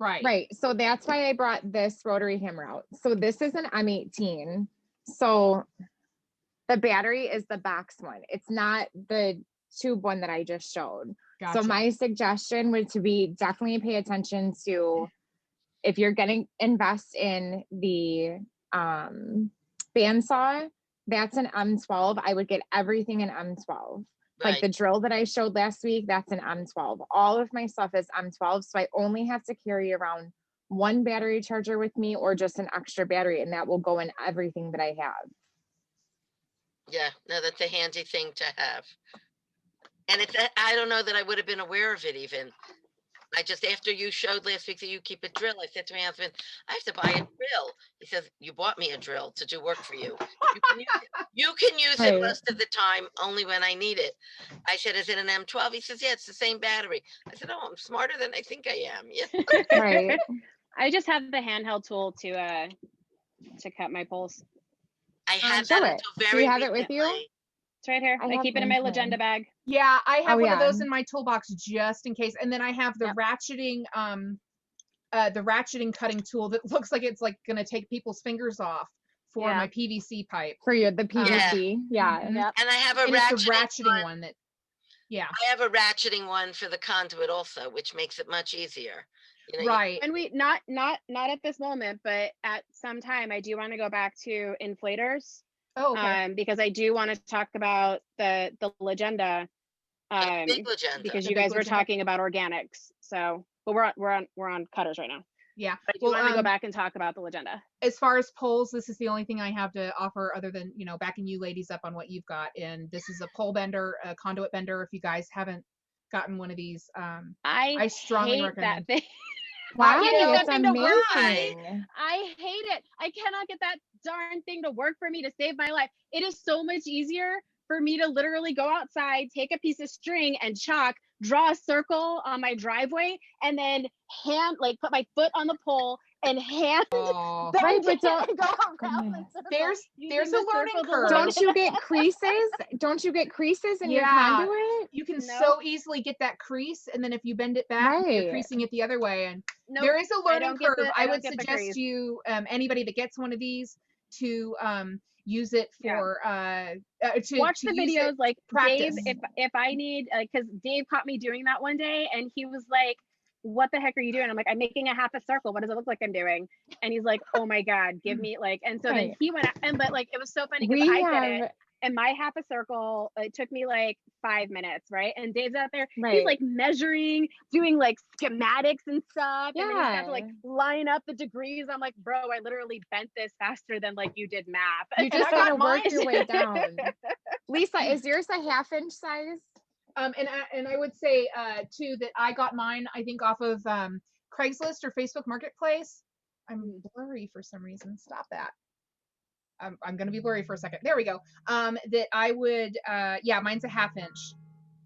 Right. So that's why I brought this rotary hammer out. So this is an M18. So the battery is the box one. It's not the tube one that I just showed. Gotcha. So my suggestion would to be definitely pay attention to, if you're getting invest in the bandsaw, that's an M12. I would get everything in M12. Like Right. the drill that I showed last week, that's an M12. All of my stuff is M12. So I only have to carry around one battery charger with me or just an extra battery, and that will go in everything that I have. Yeah, no, that's a handy thing to have. And I don't know that I would have been aware of it even. I just, after you showed last week that you keep a drill, I said to my husband, I have to buy a drill. He says, you bought me a drill to do work for you. You can use it Right. most of the time, only when I need it. I said, is it an M12? He says, yeah, it's the same battery. I said, oh, I'm smarter than I think I am. Yeah. Right. I just have the handheld tool to cut my poles. I had show that it. until Do very you have it with you? recently. It's right here. I I have keep it in my mine here. Legenda bag. Yeah, I have Oh, one of yeah. those in my toolbox just in case. And then I have the Yep. ratcheting cutting tool that looks like it's like gonna take people's fingers off for Yeah. my PVC pipe. For you, the PVC. Yeah. Mhm. Yep. And I have a And it's the ratcheting ratcheting one that, yeah, I have a ratcheting one for the conduit also, which makes it much easier. You know, right. And we not at this moment, but at some time I do want to go back to inflators. Oh, okay. Because I do want to talk about the Legenda. a big Legenda. Because The you big guys were Legenda. talking about organics. So, but we're on cutters right now. Yeah. But I do want to go back and talk about the Legenda. As far as polls, this is the only thing I have to offer other than, you know, backing you ladies up on what you've got. And this is a pole bender, a conduit bender. If you guys haven't gotten one of these, I strongly hate recommend. that thing. Why? Can't get It's that thing to work for me. amazing. I hate it. I cannot get that darn thing to work for me to save my life. It is so much easier for me to literally go outside, take a piece of string and chalk, draw a circle on my driveway, and then put my foot on the pole and hand Oh, bend Right, it but don't- and go around the goodness. circle. there's using a the learning circle to curve. Don't you get creases? Don't you get creases in your Yeah. conduit? You can No. so easily get that crease, and then if you bend it back, you're Right. creasing it the other way. And Nope, there is a learning don't get curve. the- I don't would get the suggest crease. you, anybody that gets one of these, to use it Yeah. for to watch to the use videos it- like practice. Dave, if I need, because Dave caught me doing that one day and he was like, what the heck are you doing? I'm like, I'm making a half a circle. What does it look like I'm doing? And he's like, oh my God, give me and so then Right. he went out but it was so funny because We I did it have and my half a circle, it took me 5 minutes, right? And Dave's out there, right. he's measuring, doing schematics and stuff. And then he's got to Yeah. line up the degrees. I'm like, bro, I literally bent this faster than you did math. You And just I got gotta work mine. your way down. Lisa, is yours a 1/2 inch size? And I would say too that I got mine, I think, off of Craigslist or Facebook Marketplace. I'm blurry for some reason. Stop that. I'm gonna be blurry for a second. There we go. That I would, yeah, mine's a 1/2 inch.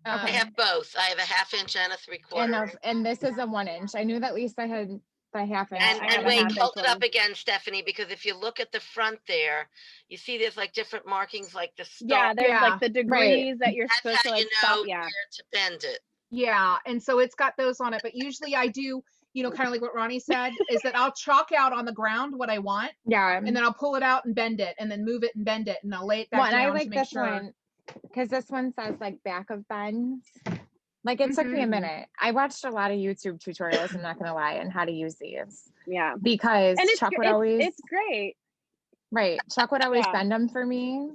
I have both. I have a 1/2 inch and a 3/4. And this is a 1 inch. I knew that Lisa had the 1/2 inch. And, I and have a wait, 1/2 hold inch it up one. again, Stephanie, because if you look at the front there, you see there's like different markings, like the star. Yeah, there's Yeah, like the degrees that you're That's supposed how to like you know stop. where Yeah. to bend it. Yeah, and so it's got those on it, but usually I do, kind of like what Ronnie said, is that I'll chalk out on the ground what I want, Yeah. and then I'll pull it out and bend it, and then move it and bend it, and I'll lay it back Well, and down I to like make this sure. one because this one says like back of bends. Like it took me a Mhm. minute. I watched a lot of YouTube tutorials, I'm not gonna lie, on how to use these Yeah. because And Chuck would always it's great. right. Chuck would always Yeah. bend them for me.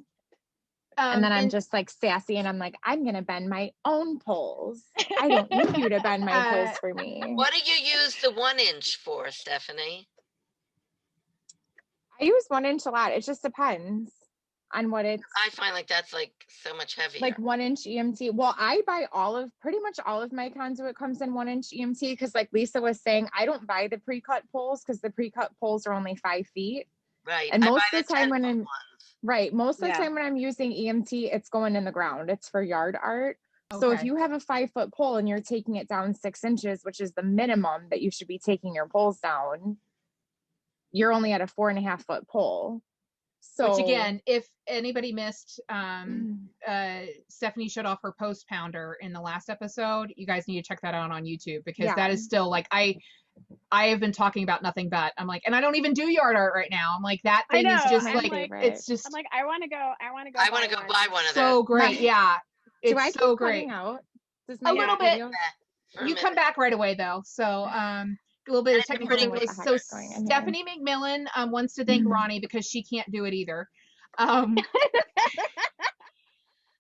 And then I'm just like sassy and I'm like, I'm gonna bend my own poles. I don't need you to bend my poles for me. What do you use the 1 inch for, Stephanie? I use 1 inch a lot. It just depends on what it's I find like that's like so much heavier. like 1 inch EMT. Well, I buy pretty much all of my conduit comes in 1 inch EMT because like Lisa was saying, I don't buy the pre-cut poles because the pre-cut poles are only 5 feet. Right. And I most buy of the time when 10-foot I'm ones. right, most of the Yeah. time when I'm using EMT, it's going in the ground. It's for yard art. So if Okay. you have a 5-foot pole and you're taking it down 6 inches, which is the minimum that you should be taking your poles down, you're only at a 4.5-foot pole. So Which again, if anybody missed, Stephanie showed off her post pounder in the last episode. You guys need to check that out on YouTube because that is still like I have been talking about nothing but I'm like, and I don't even do yard art right now. I'm like that thing is just I'm like favorite. it's just I'm like, I want to go. I want to go. I want to go buy one of so those. great. Yeah, do I it's keep so great. cutting out? Does A little bit. video- for a You come minute. back right away though. So a little bit of And it's technical pretty difficulties. good. So What's going on here? Stephanie McMillan wants to thank Mhm. Ronnie because she can't do it either.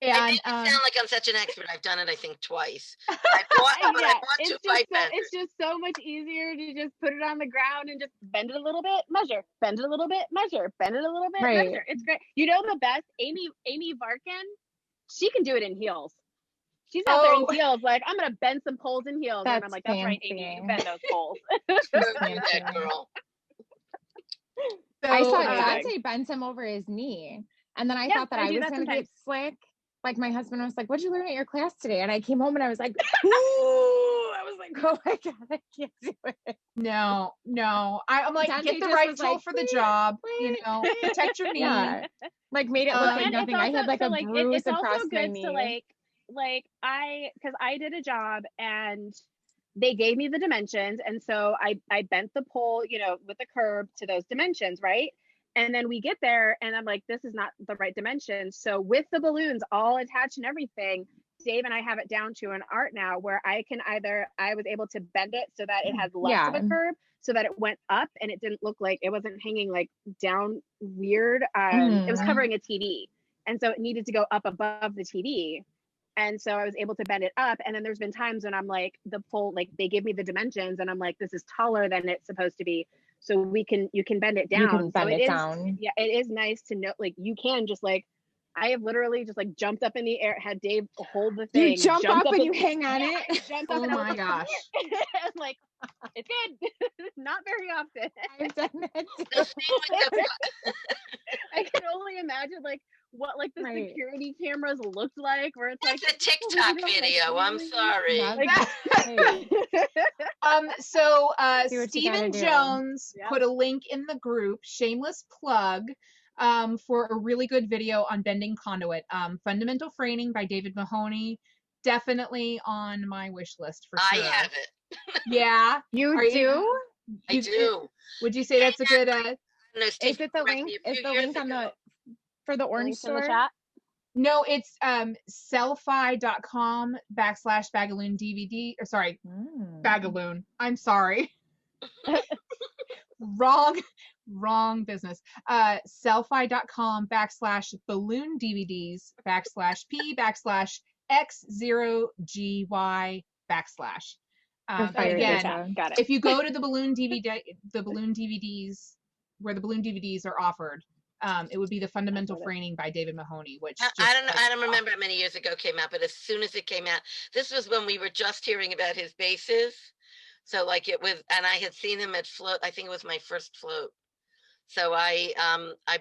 And I make it sound like I'm such an expert. I've done it, I think, twice. I bought two pipe benders. It's just so much easier to just put it on the ground and just bend it a little bit, measure, bend it a little bit, measure, bend it a little bit, Right. measure. It's great. You know the best, Amy Varkin, she can do it in heels. She's out there in heels, like I'm gonna bend some poles in heels, and I'm That's like, that's right, Amy, fancy. you bend those poles. Go do fancy. that, girl. so, I saw amazing. Dante bend him over his knee. And then I Yeah, thought that I I do was that going to get sometimes. slick. Like my husband was like, what'd you learn at your class today? And I came home and I was like, ooh, I was like, oh my God, I can't do it. No. I'm like, Dante get the just right was tool like, for the job. "Wait." Protect your knee. Yeah. Like made it look like And nothing. I had like a bruise it's across also my good knee. to because I did a job and they gave me the dimensions, and so I bent the pole, with the curb to those dimensions, right? And then we get there and I'm like, this is not the right dimension. So with the balloons all attached and everything, Dave and I have it down to an art now where I was able to bend it so that it has less of a curve, so that it went up and it didn't look like it wasn't hanging like down weird. It was covering a TV. And so it needed to go up above the TV. And so I was able to bend it up. And then there's been times when I'm like, the pole, like they give me the dimensions and I'm like, this is taller than it's supposed to be. So you can bend it down. You can bend so it down. Yeah, it is nice to know, like you can just like, I have literally just like jumped up in the air, had Dave hold the thing. You jump jumped up and you hang on I it. jumped up Oh and I was my like, gosh. I'm like, it's good. Not very often. I've done that The too. thing with the, I can only imagine like what like the Right. security cameras looked like, where it's like it's a TikTok you know, like, video. I'm really? sorry. Yeah. Like, So Do what you Stephen gotta do. Jones Yeah. put a link in the group, shameless plug, for a really good video on bending conduit. Fundamental Framing by David Mahoney. Definitely on my wish list for I sure. have it. Yeah. You Are you- do? I do. Would you say that's a good No, Steve, Is it the correct link? me a Is few the years link on ago. for the orange links in the store? chat. No, it's sellfy.com /Bagaloon DVD, or sorry, Bagaloon. I'm sorry. Wrong business. Sellfy.com /balloon DVDs /P /X0GY /. Good fire, Again, Lisa. Got it. if you go to the balloon DVDs, where the balloon DVDs are offered, it would be the Fundamental That's what Framing by David Mahoney, which I don't know. I don't remember how many years ago it came out, but as soon as it came out, this was when we were just hearing about his bases. So like it was, and I had seen him at Float. I think it was my first float. So I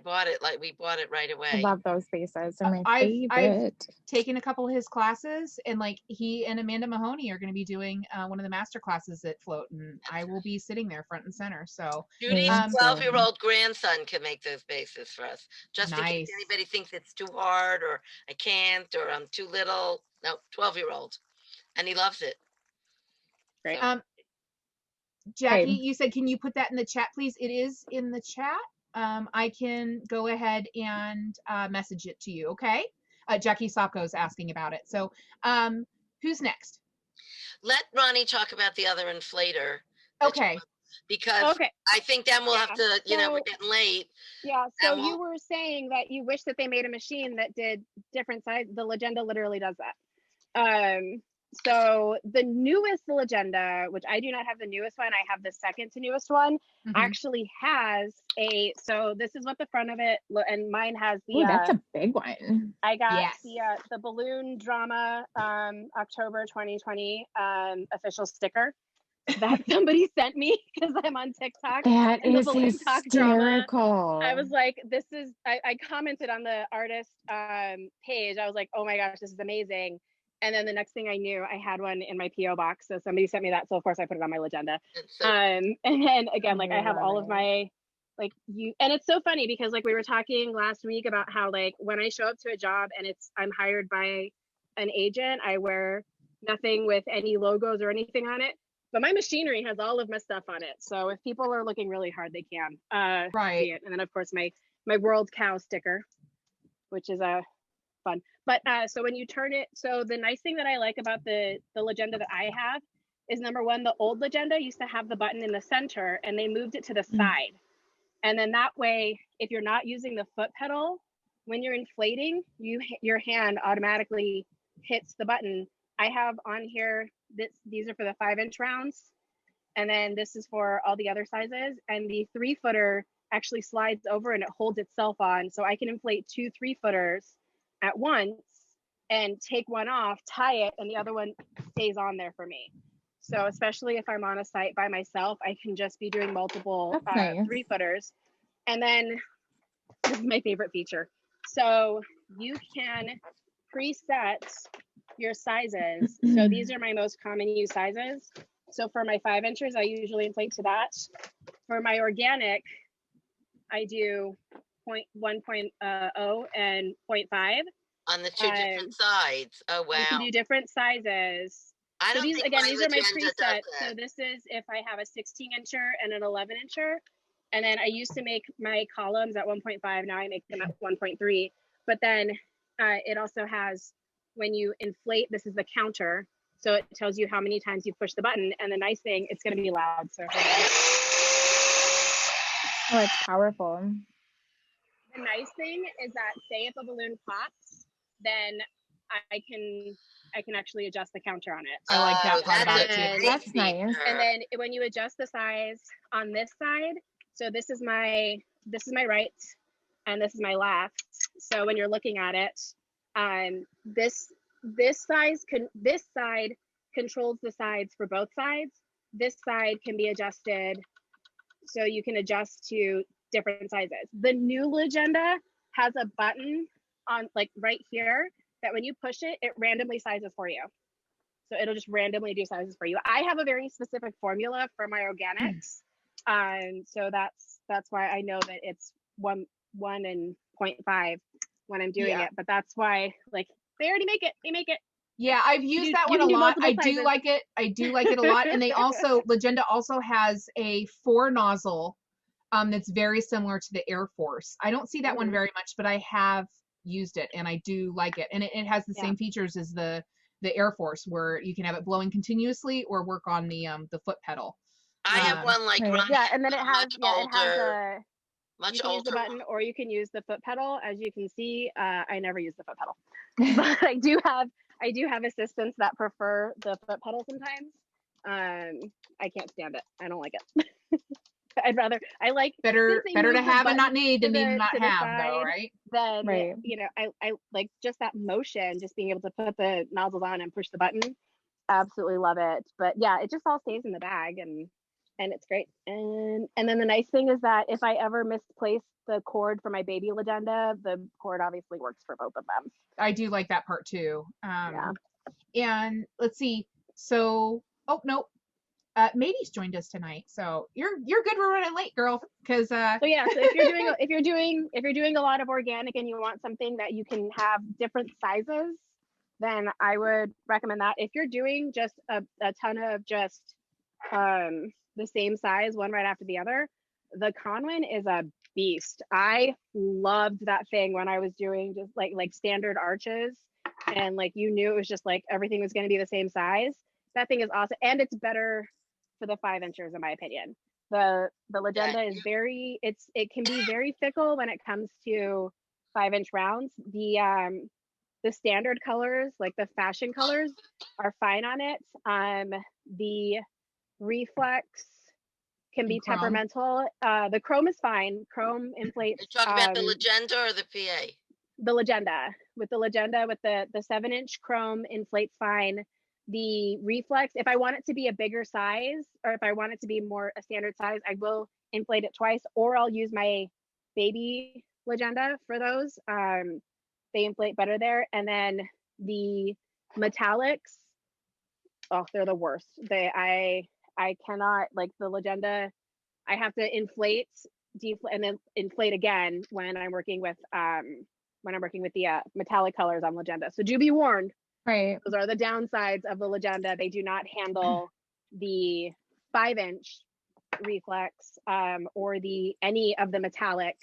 bought it, like we bought it right I away. love those bases. They're my I've favorite. taken a couple of his classes, and like he and Amanda Mahoney are going to be doing one of the master classes at Float, and I will be sitting there front and center. So Judy's Um, 12-year-old grandson can make those bases for us. Just in case Nice. anybody thinks it's too hard or I can't or I'm too little. No, 12-year-old. And he loves it. Great. So, Jackie, Okay. you said, can you put that in the chat, please? It is in the chat. I can go ahead and message it to you, okay? Jackie Sacco is asking about it. So who's next? let Ronnie talk about the other inflator. Okay. Because Okay. I think then we'll have to, you know, we're So- getting late. Yeah, so And you were saying that you wish that they made a machine that did different size. The Legenda literally does that. So the newest Legenda, which I do not have the newest one, I have the second to newest one, Mhm. actually has a, so this is what the front of it, and mine has the, Ooh, that's a big one. I got Yes. the Balloon Drama October 2020 official sticker that somebody sent me because I'm on TikTok. That And the is Balloon Talk drama, hysterical. I was like, this is, I commented on the artist page. I was like, oh my gosh, this is amazing. And then the next thing I knew, I had one in my PO box. So somebody sent me that. So of course I put it on my Legenda. So, And then again, like I have love all of it. my, like you, and it's so funny because like we were talking last week about how like when I show up to a job and I'm hired by an agent, I wear nothing with any logos or anything on it. But my machinery has all of my stuff on it. So if people are looking really hard, they can Right. see it. And then of course my World Cow sticker, which is fun. But so when you turn it, so the nice thing that I like about the Legenda that I have is number one, the old Legenda used to have the button in the center and they moved it to the side. And then that way, if you're not using the foot pedal, when you're inflating, your hand automatically hits the button. I have on here, these are for the 5-inch rounds. And then this is for all the other sizes. And the 3-footer actually slides over and it holds itself on. So I can inflate 2 3-footers at once and take one off, tie it, and the other one stays on there for me. So especially if I'm on a site by myself, I can just be doing multiple That's nice. 3-footers. And then this is my favorite feature. So you can preset your sizes. So these are my most common used sizes. So for my 5-inchers, I usually inflate to that. For my organic, I do 1.0 and 0.5. on the two different sides. Oh, You can wow. do different sizes. I So don't these, think again, my these are my Legenda does presets. that. So this is if I have a 16-incher and an 11-incher. And then I used to make my columns at 1.5. Now I make them at 1.3. But then it also has, when you inflate, this is the counter. So it tells you how many times you push the button. And the nice thing, it's going to be loud. So Oh, it's powerful. the nice thing is that say if a balloon pops, then I can actually adjust the counter on it. I like that part about it that's a too. great That's nice. feature. And then when you adjust the size on this side, so this is my right and this is my left. So when you're looking at it, this side controls the sides for both sides. This side can be adjusted, so you can adjust to different sizes. The new Legenda has a button on like right here that when you push it, it randomly sizes for you. So it'll just randomly do sizes for you. I have a very specific formula for my organics. So that's why I know that it's 1 and 0.5 when I'm doing Yeah. it. But that's why like they already make it. They make it. Yeah, I've used You that can one a do lot. multiple I do sizes. like it. I do like it a lot. And they also, Legenda also has a 4 nozzle that's very similar to the Air Force. I don't see that one Mhm. very much, but I have used it and I do like it. And it has the Yeah. same features as the Air Force, where you can have it blowing continuously or work on the foot pedal. I have Um, one like right. Ronnie, Yeah, and then it has much it has older, a much you can use the older button one. or you can use the foot pedal. As you can see, I never use the foot pedal, but I do have assistants that prefer the foot pedal sometimes. I can't stand it. I don't like it. I like better since they better to moved the have and not button need than to need and the- not to the have, though, side, right? then Right. I like just that motion, just being able to put the nozzles on and push the button. absolutely love it. But yeah, it just all stays in the bag, and it's great. And then the nice thing is that if I ever misplace the cord for my baby Legenda, the cord obviously works for both of them. I do like that part too. Yeah. And let's see. So, oh no, Matey's joined us tonight, so you're good. We're running late, girl. Because So yeah, so if you're doing a lot of organic and you want something that you can have different sizes, then I would recommend that. If you're doing just a ton of just the same size, one right after the other, the Conwin is a beast. I loved that thing when I was doing just like standard arches, and like you knew it was just like everything was going to be the same size. That thing is awesome, and it's better for the 5 inchers in my opinion. The Legenda is it can be very fickle when it comes to 5-inch rounds. The standard colors, like the fashion colors, are fine on it. The reflex can be chrome. temperamental. The chrome is fine. Chrome inflates. You're talking about the Legenda or the PA? The Legenda. With the Legenda, with the 7-inch chrome inflates fine. The reflex, if I want it to be a bigger size, or if I want it to be more a standard size, I will inflate it twice, or I'll use my baby Legenda for those. They inflate better there. And then the metallics, oh, they're the worst. I cannot, like the Legenda, I have to inflate, deflate, and then inflate again when I'm working with the metallic colors on Legenda. So do be warned. Right. Those are the downsides of the Legenda. They do not handle the 5-inch reflex or any of the metallic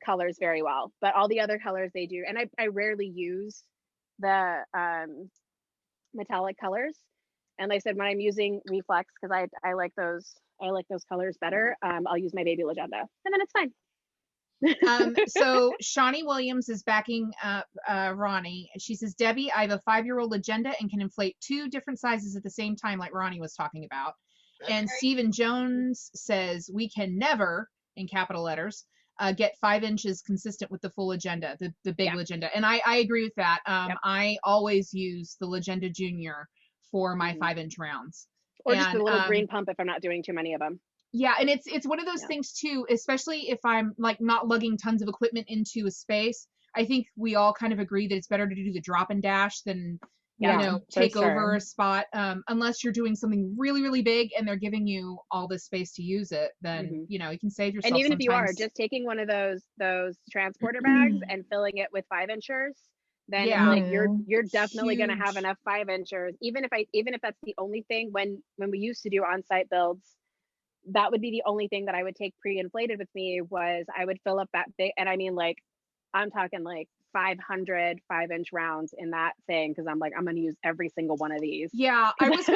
colors very well, but all the other colors they do. And I rarely use the metallic colors. And like I said, when I'm using reflex, because I like those colors better, I'll use my baby Legenda, and then it's fine. So Shawnee Williams is backing up Ronnie. She says, Debbie, I have a 5-year-old Legenda and can inflate 2 different sizes at the same time, like Ronnie was talking about. Okay. And Stephen Jones says, we can never, in capital letters, get 5 inches consistent with the full Legenda, the big Legenda. And I agree with that. I always use the Legenda Junior for my 5-inch rounds. Or just a little green pump if I'm not doing too many of them. Yeah, and it's one of those things too, especially if I'm like not lugging tons of equipment into a space. I think we all kind of agree that it's better to do the drop and dash than take over a spot. Unless you're doing something really, really big and they're giving you all this space to use it, then you can save yourself. And even sometimes. if you are just taking one of those transporter bags and filling it with 5-inchers, then like you're definitely going to have enough 5-inchers. Even if that's the only thing. When we used to do on-site builds, that would be the only thing that I would take pre-inflated with me, was I would fill up that big, and I mean, like, I'm talking like 500 5-inch rounds in that thing, because I'm like, I'm going to use every single one of these. Yeah, I was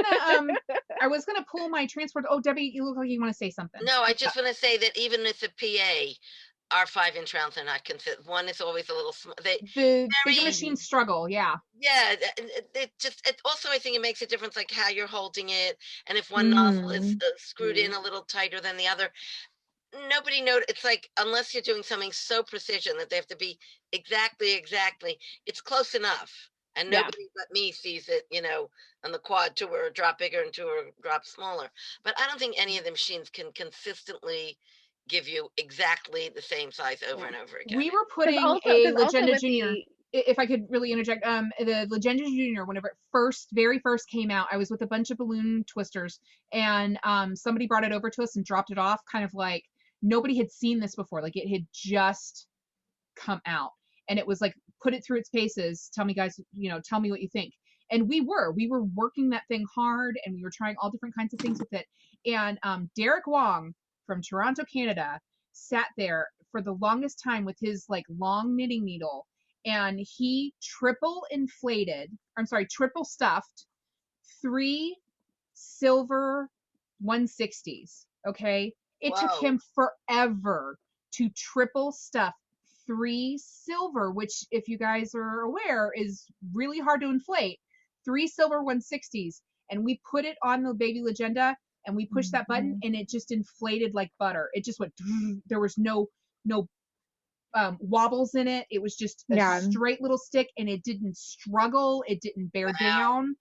gonna pull my transport. Oh, Debbie, you look like you want to say something. No, I just want to say that even with the PA, our 5-inch rounds are not consistent. One is always a little small. The bigger machines struggle. Yeah. Yeah, it also, I think it makes a difference, like how you're holding it, and if one nozzle is screwed in a little tighter than the other. Nobody knows. It's like, unless you're doing something so precision that they have to be exactly, it's close enough. And nobody but me sees it, on the quad tour, drop bigger and tour, drop smaller. But I don't think any of the machines can consistently give you exactly the same size over and over again. We were putting a Legenda Junior. If I could really interject, the Legenda Junior, whenever it very first came out, I was with a bunch of balloon twisters, and somebody brought it over to us and dropped it off, kind of like nobody had seen this before. Like, it had just come out, and it was like, put it through its paces. Tell me, guys, tell me what you think. And we were working that thing hard, and we were trying all different kinds of things with it. And Derek Wong from Toronto, Canada, sat there for the longest time with his like long knitting needle, and he triple stuffed 3 silver 160s. Okay. It took him forever to triple stuff 3 silver, which, if you guys are aware, is really hard to inflate. 3 silver 160s. And we put it on the baby Legenda, and we pushed that button, and it just inflated like butter. It just went, there was no wobbles in it. It was just a straight little stick, and it didn't struggle. It didn't bear down.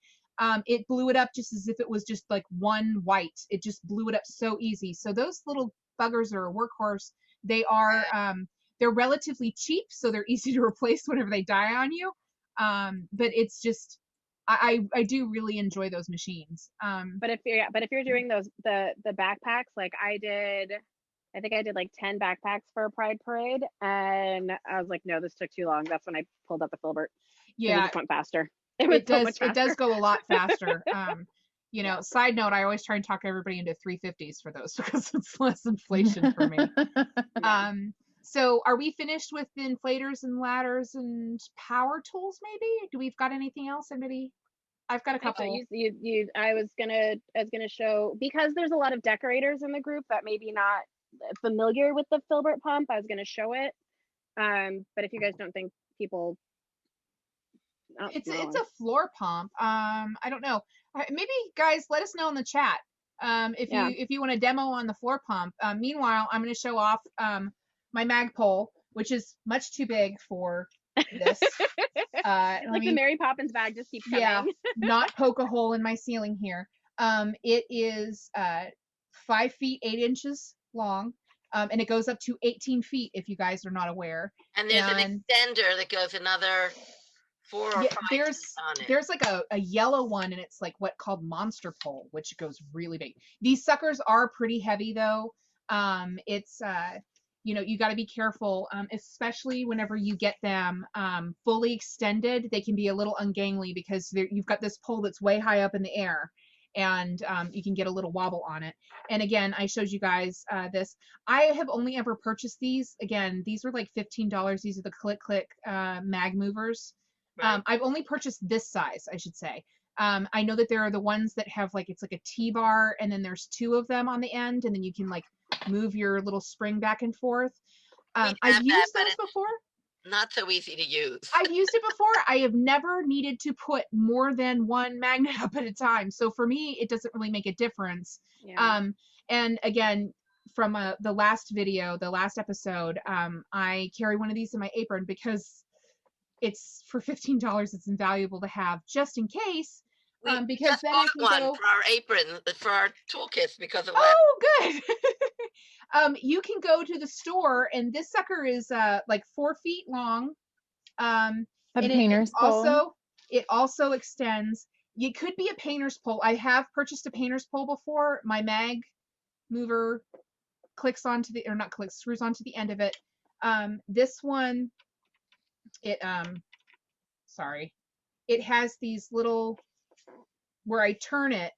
it blew it up just as if it was just like one white. It just blew it up so easy. So those little buggers are a workhorse. They are they're relatively cheap, so they're easy to replace whenever they die on you. But it's just I do really enjoy those machines. But if you're doing those the backpacks, like I think I did like 10 backpacks for a Pride Parade, and I was like, no, this took too long. That's when I pulled up the Filbert. It just went faster. It does go a lot faster. You know, side note, I always try and talk everybody into 350s for those because it's less inflation for me. So are we finished with the inflators and ladders and power tools maybe? Do we've got anything else? Anybody? I've got a couple. I was gonna show, because there's a lot of decorators in the group that maybe not familiar with the Filbert pump. I was gonna show it. But if you guys don't think people, it's a floor pump. I don't know. Maybe guys, let us know in the chat if you want a demo on the floor pump. Meanwhile, I'm going to show off my Magpul, which is much too big for this. Like the Mary Poppins bag just keeps coming. Yeah, not poke a hole in my ceiling here. It is 5 feet 8 inches long. And it goes up to 18 feet if you guys are not aware. And there's an extender that goes another 4 or 5 feet on it. There's like a yellow one, and it's like what called monster pole, which goes really big. These suckers are pretty heavy though. It's you know, you got to be careful, especially whenever you get them fully extended. They can be a little ungainly because you've got this pole that's way high up in the air, and you can get a little wobble on it. And again, I showed you guys this. I have only ever purchased these. Again, these were like $15. These are the Click Click mag movers. Right. I've only purchased this size, I should say. I know that there are the ones that have like, it's like a T-bar, and then there's 2 of them on the end, and then you can like move your little spring back and forth. I've used those before. Not so easy to use. I've used it before. I have never needed to put more than one magnet up at a time. So for me, it doesn't really make a difference. Yeah. And again, from the last video, the last episode, I carry one of these in my apron because it's for $15. It's invaluable to have just in case. Because just then bought I can one for our apron, for our toolkits because of Oh, good. You can go to the store, and this sucker is like 4 feet long. A painter's pole. It also extends. It could be a painter's pole. I have purchased a painter's pole before. My mag mover clicks onto the, or not clicks, screws onto the end of it. This one, it has these little, where I turn it,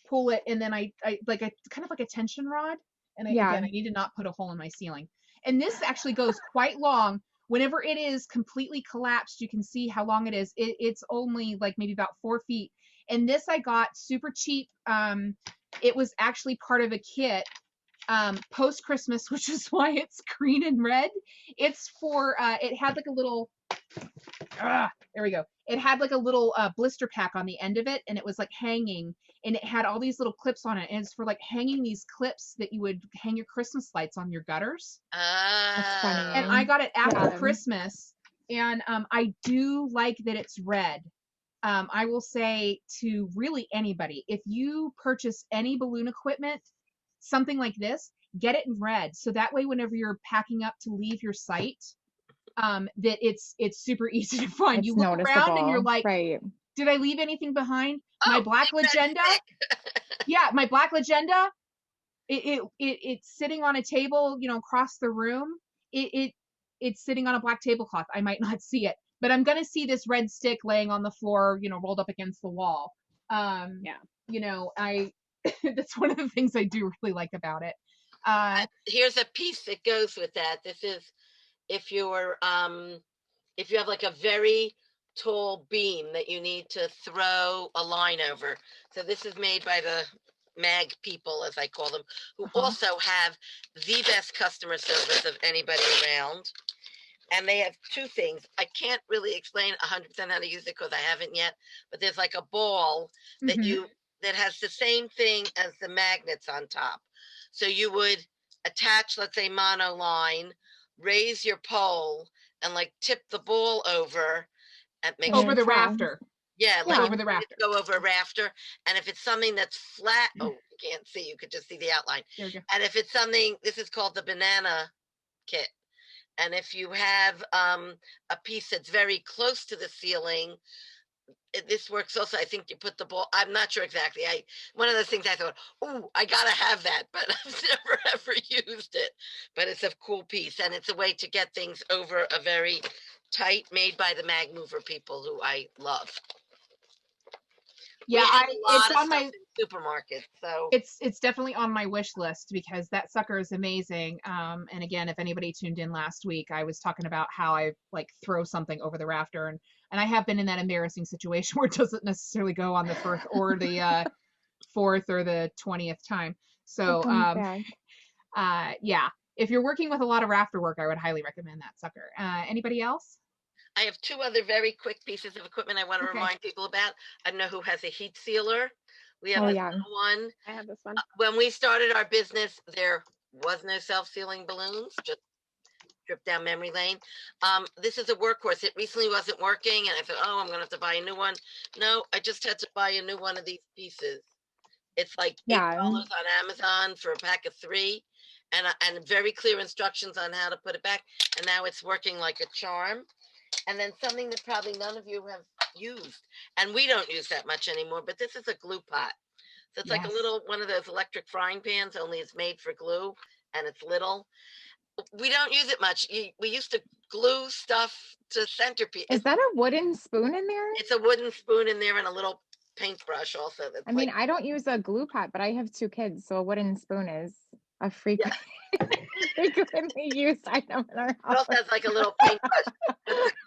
pull it, and then I like a kind of like a tension rod. And again, I need to not put a hole in my ceiling. And this actually goes quite long. Whenever it is completely collapsed, you can see how long it is. It's only like maybe about 4 feet. And this I got super cheap. It was actually part of a kit post Christmas, which is why it's green and red. It's for it had like a little there we go. It had like a little blister pack on the end of it, and it was like hanging, and it had all these little clips on it, and it's for like hanging these clips that you would hang your Christmas lights on your gutters. That's funny. And I got it after Christmas, and I do like that it's red. I will say to really anybody, if you purchase any balloon equipment, something like this, get it in red, so that way whenever you're packing up to leave your site, that it's super easy to find. It's you look around and you're like, right. Did I leave anything behind? My black Legenda. Yeah, my black Legenda. It's sitting on a table, you know, across the room. It's sitting on a black tablecloth. I might not see it, but I'm gonna see this red stick laying on the floor, you know, rolled up against the wall. You know, that's one of the things I do really like about it. Here's a piece that goes with that. This is if you have like a very tall beam that you need to throw a line over. So this is made by the mag people, as I call them, who also have the best customer service of anybody around. And they have 2 things. I can't really explain 100% how to use it because I haven't yet, but there's like a ball that that has the same thing as the magnets on top. So you would attach, let's say, mono line, raise your pole, and like tip the ball over and make over the rafter. Yeah, Yeah. like over the if rafter. you go over a rafter, and if it's something that's flat, oh, you can't see, you could just see the outline. There we go. And if it's something, this is called the banana kit. And if you have a piece that's very close to the ceiling, this works also. I think you put the ball. I'm not sure exactly. One of those things I thought, oh, I gotta have that, but I've never ever used it. But it's a cool piece, and it's a way to get things over a very tight, made by the Mag Mover people who I love. Yeah, it's on my supermarket. So it's definitely on my wish list because that sucker is amazing. And again, if anybody tuned in last week, I was talking about how I like throw something over the rafter, and I have been in that embarrassing situation where it doesn't necessarily go on the first or the fourth or the 20th time. So yeah, if you're working with a lot of rafter work, I would highly recommend that sucker. Anybody else? I have two other very quick pieces of equipment I want to remind people about. I don't know who has a heat sealer. We have this one. I have this one. When we started our business, there was no self-sealing balloons, just trip down memory lane. This is a workhorse. It recently wasn't working, and I thought, oh, I'm gonna have to buy a new one. No, I just had to buy a new one of these pieces. It's like $8 on Amazon for a pack of 3, and very clear instructions on how to put it back. And now it's working like a charm. And then something that probably none of you have used, and we don't use that much anymore, but this is a glue pot. So it's like a little one of those electric frying pans, only it's made for glue, and it's little. We don't use it much. We used to glue stuff to centerpiece. Is that a wooden spoon in there? It's a wooden spoon in there and a little paintbrush also. I mean, I don't use a glue pot, but I have 2 kids, so a wooden spoon is a frequently used item in our house. It also has like a little paintbrush.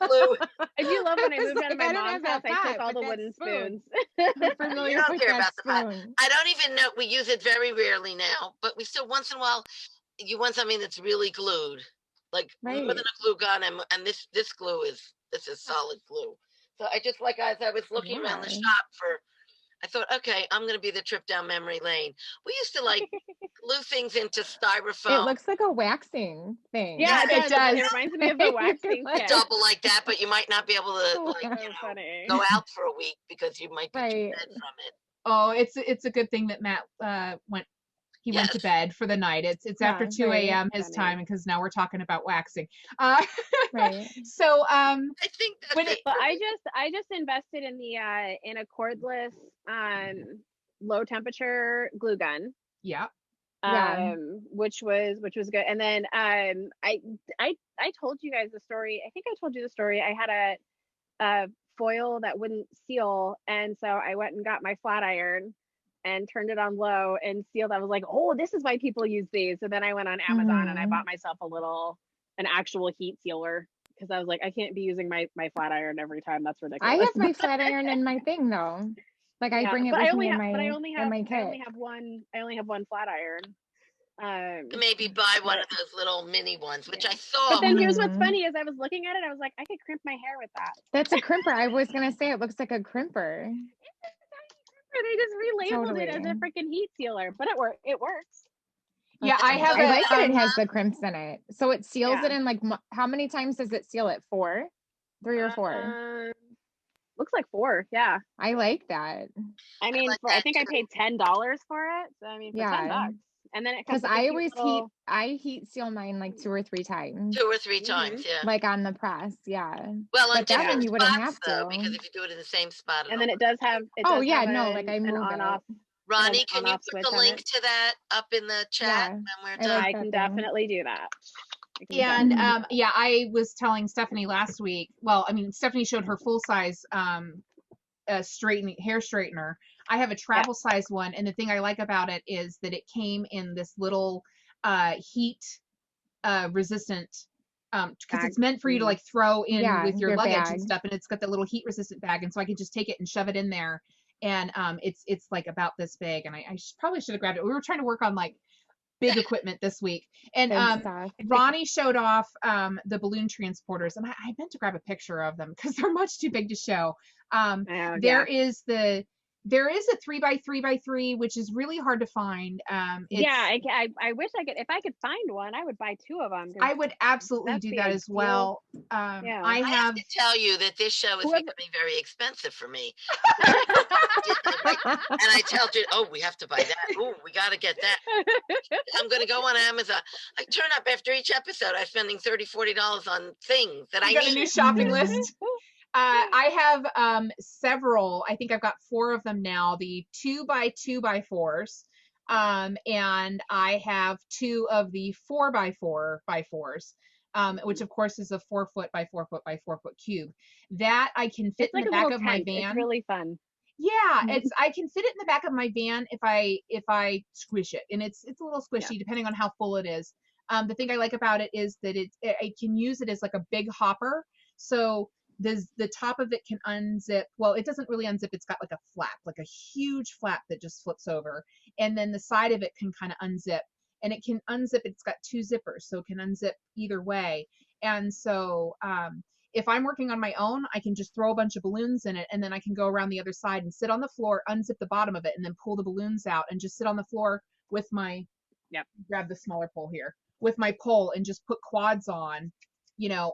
Glue. I do love when I moved out of my I don't mom's have house, that I took pot, all the but that wooden spoon. spoons. I'm familiar You don't with care that about the pot. spoon. I don't even know. We use it very rarely now, but we still once in a while. You want something that's really glued, like more than a glue gun, and this glue is solid glue. So I just as I was looking around the shop I thought, okay, I'm gonna be the trip down memory lane. We used to glue things into styrofoam. It looks like a waxing thing. Yeah, it does. It reminds me of the waxing kit. Double like that, but you might not be able to funny. go out for a week because you might be too dead from it. Oh, it's a good thing that Matt went to bed for the night. It's after 2 a.m. his time, because now we're talking about waxing. So I think that's it. But I just invested in the in a cordless low temperature glue gun. Yeah. Which was good. And then I told you guys the story. I think I told you the story. I had a foil that wouldn't seal, and so I went and got my flat iron and turned it on low and sealed. I was like, oh, this is why people use these. So then I went on Amazon and I bought myself an actual heat sealer, because I was like, I can't be using my flat iron every time. That's ridiculous. I have my flat iron in my thing though. Like I bring it with me in my kit. I only have one flat iron. Maybe buy one of those little mini ones, which I saw. But then here's what's funny is I was looking at it. I was like, I could crimp my hair with that. That's a crimper. I was gonna say it looks like a crimper. They just relabeled it as a freaking heat sealer, but it works. Yeah, I like that it has the crimps in it, so it seals it in how many times does it seal it? 4, 3 or 4? Looks like 4. Yeah, I like that. I mean, I think I paid $10 for it. So I mean, for $10. And then because I heat seal mine like 2 or 3 times. 2 or 3 times, yeah. Like on the press, yeah. Well, but that one you wouldn't have to, because if you do it in the same spot. And then it does have. I move on off. Ronnie, can you put the link to that up in the chat when we're done? I can definitely do that. And I was telling Stephanie last week. Well, I mean, Stephanie showed her full size hair straightener. I have a travel size one, and the thing I like about it is that it came in this little heat resistant, because it's meant for you to like throw in with your luggage bag and stuff, and it's got that little heat resistant bag, and so I can just take it and shove it in there, and it's like about this big, and I probably should have grabbed it. We were trying to work on like big equipment this week, and Ronnie showed off the balloon transporters, and I meant to grab a picture of them because they're much too big to show. There is the There is a 3x3x3, which is really hard to find. Yeah, I wish I could. If I could find one, I would buy 2 of them. I would absolutely That's do the that as ideal. well. Yeah. I I have have to tell you that this show is Whoever- becoming very expensive for me. And I tell you, oh, we have to buy that. Oh, we got to get that. I'm going to go on Amazon. I turn up after each episode. I'm spending $30, $40 on things that I you got a need. new shopping list. I have several. I think I've got 4 of them now. The 2x2x4s, and I have 2 of the 4x4x4s, which of course is a 4 foot by 4 foot by 4 foot cube. That I can fit It's like in the a back little of my tent. It's van. really fun. Yeah, I can fit it in the back of my van if I squish it, and it's a little squishy depending on how full it is. The thing I like about it is that I can use it as like a big hopper. So the top of it can unzip. Well, it doesn't really unzip. It's got like a flap, like a huge flap that just flips over, and then the side of it can kind of unzip, and it can unzip. It's got 2 zippers, so it can unzip either way. And so if I'm working on my own, I can just throw a bunch of balloons in it, and then I can go around the other side and sit on the floor, unzip the bottom of it, and then pull the balloons out and just sit on the floor with my, grab the smaller pole here, with my pole and just put quads on,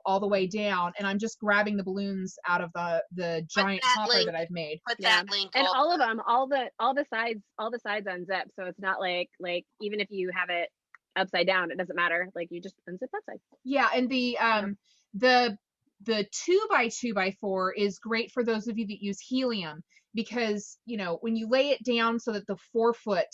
all the way down. And I'm just grabbing the balloons out of the giant hopper that I've made. Put that link. And also. all of them, all the sides unzip. So it's not like even if you have it upside down, it doesn't matter. Like you just unzip that side. Yeah, and the 2x2x4 is great for those of you that use helium, because when you lay it down so that the 4 foot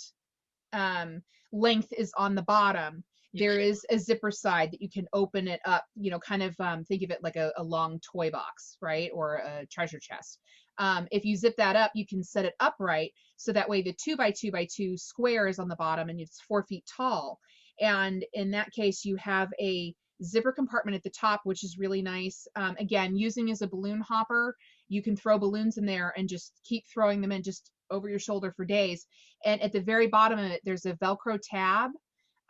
length is on the bottom, there is a zipper side that you can open it up, kind of think of it like a long toy box, right? Or a treasure chest. If you zip that up, you can set it upright, so that way the 2x2x2 square is on the bottom and it's 4 feet tall. And in that case, you have a zipper compartment at the top, which is really nice. Again, using as a balloon hopper, you can throw balloons in there and just keep throwing them in just over your shoulder for days. And at the very bottom of it, there's a Velcro tab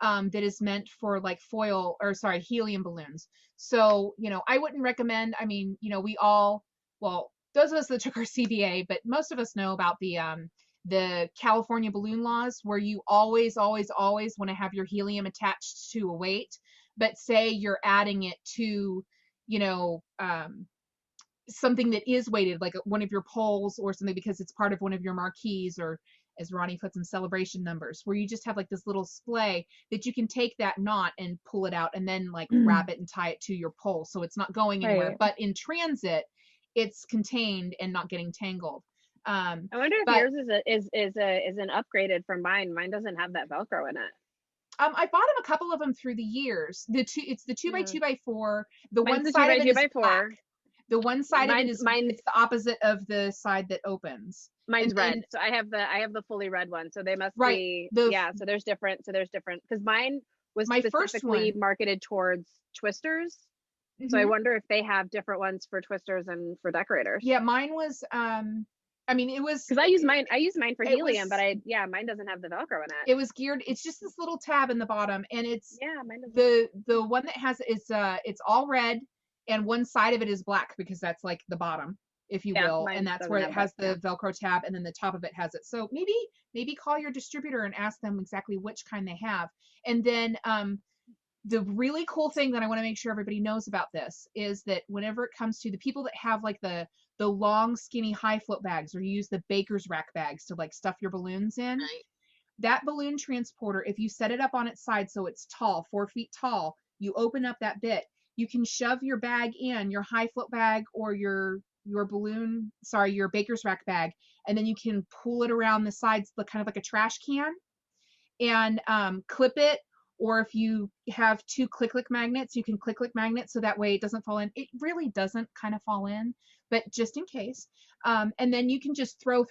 that is meant for like helium balloons. So, I wouldn't recommend, we all, well, those of us that took our CBA, but most of us know about the California balloon laws, where you always want to have your helium attached to a weight. But say you're adding it to, something that is weighted, like one of your poles or something, because it's part of one of your marquees, or as Ronnie puts in, celebration numbers, where you just have like this little splay that you can take that knot and pull it out and then like wrap it and tie it to your pole. So it's not going anywhere, Right. but in transit, it's contained and not getting tangled. I wonder if yours is an upgraded from mine. Mine doesn't have that Velcro in it. I bought them a couple of them through the years. It's the 2x2x4. The Mine's one the side of it is 2x2x4. black. The one side of it Mine's- is it's the opposite of the side that opens. Mine's And red. then- So I have the fully red one. So they must Right, be the- So there's different because mine was My first specifically one- marketed towards twisters. So I Mhm. wonder if they have different ones for twisters and for decorators. Yeah, mine was. It was Because I use mine for It helium, was- but mine doesn't have the Velcro in it. it was geared. It's just this little tab in the bottom, and it's Mine doesn't. the one that has it's all red, and one side of it is black, because that's like the bottom, if you Yeah, will, mine and that's doesn't where it have has that, the Velcro tab, and then the top of it has it. So maybe call your distributor and ask them exactly which kind they have. And then the really cool thing that I want to make sure everybody knows about this is that whenever it comes to the people that have like the long skinny high float bags, or you use the baker's rack bags to like stuff your balloons in, Right. that balloon transporter, if you set it up on its side so it's tall, 4 feet tall, you open up that bit, you can shove your bag in, your high float bag or your baker's rack bag, and then you can pull it around the sides, kind of like a trash can, and clip it. Or if you have 2 click magnets, you can click magnets, so that way it doesn't fall in. It really doesn't kind of fall in, but just in case. And then you can just throw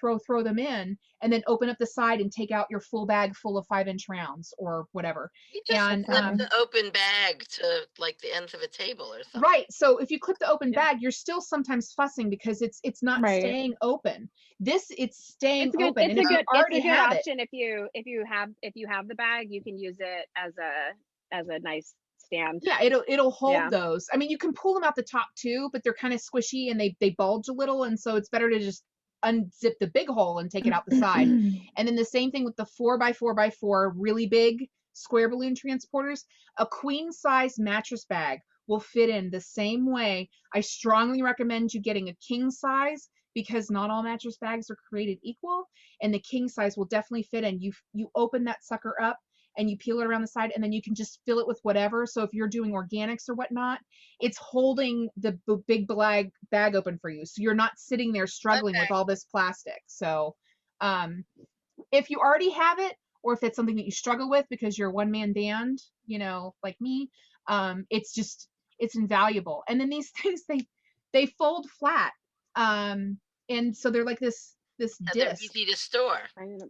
them in, and then open up the side and take out your full bag full of 5-inch rounds or whatever. You just And, flip the open bag to like the ends of a table or something. Right. So if you clip the open bag, you're still sometimes fussing because it's not Right. staying open. It's staying It's good. open. It's and a if you good. already It's a good have it, option if you have the bag, you can use it as a nice stand. yeah, it'll hold Yeah. those. I mean, you can pull them out the top too, but they're kind of squishy and they bulge a little, and so it's better to just unzip the big hole and take it out the side. And then the same thing with the 4x4x4 really big square balloon transporters. A queen size mattress bag will fit in the same way. I strongly recommend you getting a king size, because not all mattress bags are created equal, and the king size will definitely fit in. You open that sucker up and you peel it around the side, and then you can just fill it with whatever. So if you're doing organics or whatnot, it's holding the big bag open for you, so you're not sitting there struggling with all this plastic. So if you already have it, or if it's something that you struggle with because you're a one-man band, like me, it's invaluable. And then these things, they fold flat, and so they're like this And they're disc. easy to store.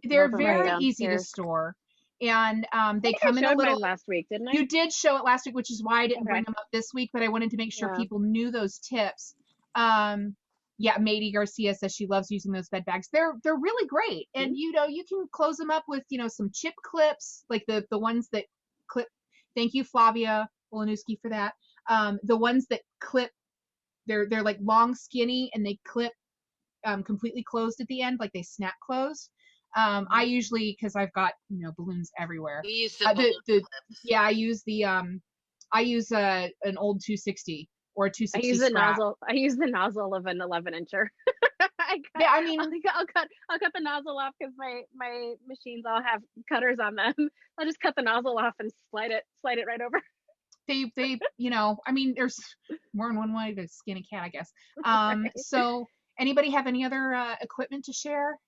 They're very easy to store, and they come in a little. Last week, didn't I? You did show it last week, which is why I didn't bring them up this week, but I wanted to make sure Yeah. people knew those tips. Yeah, Mady Garcia says she loves using those bed bags. They're really great, and you can close them up with some chip clips, like the ones that clip. Thank you, Flavia Wolanuski, for that. The ones that clip, they're like long, skinny, and they clip completely closed at the end, like they snap closed. I usually, because I've got balloons everywhere. We use the balloon clips. Yeah, I use an old 260 or a 260 I use the scrap. nozzle. I use the nozzle of an 11-incher. I'll cut the nozzle off because my machines all have cutters on them. I'll just cut the nozzle off and slide it right over. They there's more than one way to skin a cat, I guess. So anybody have any other equipment to share?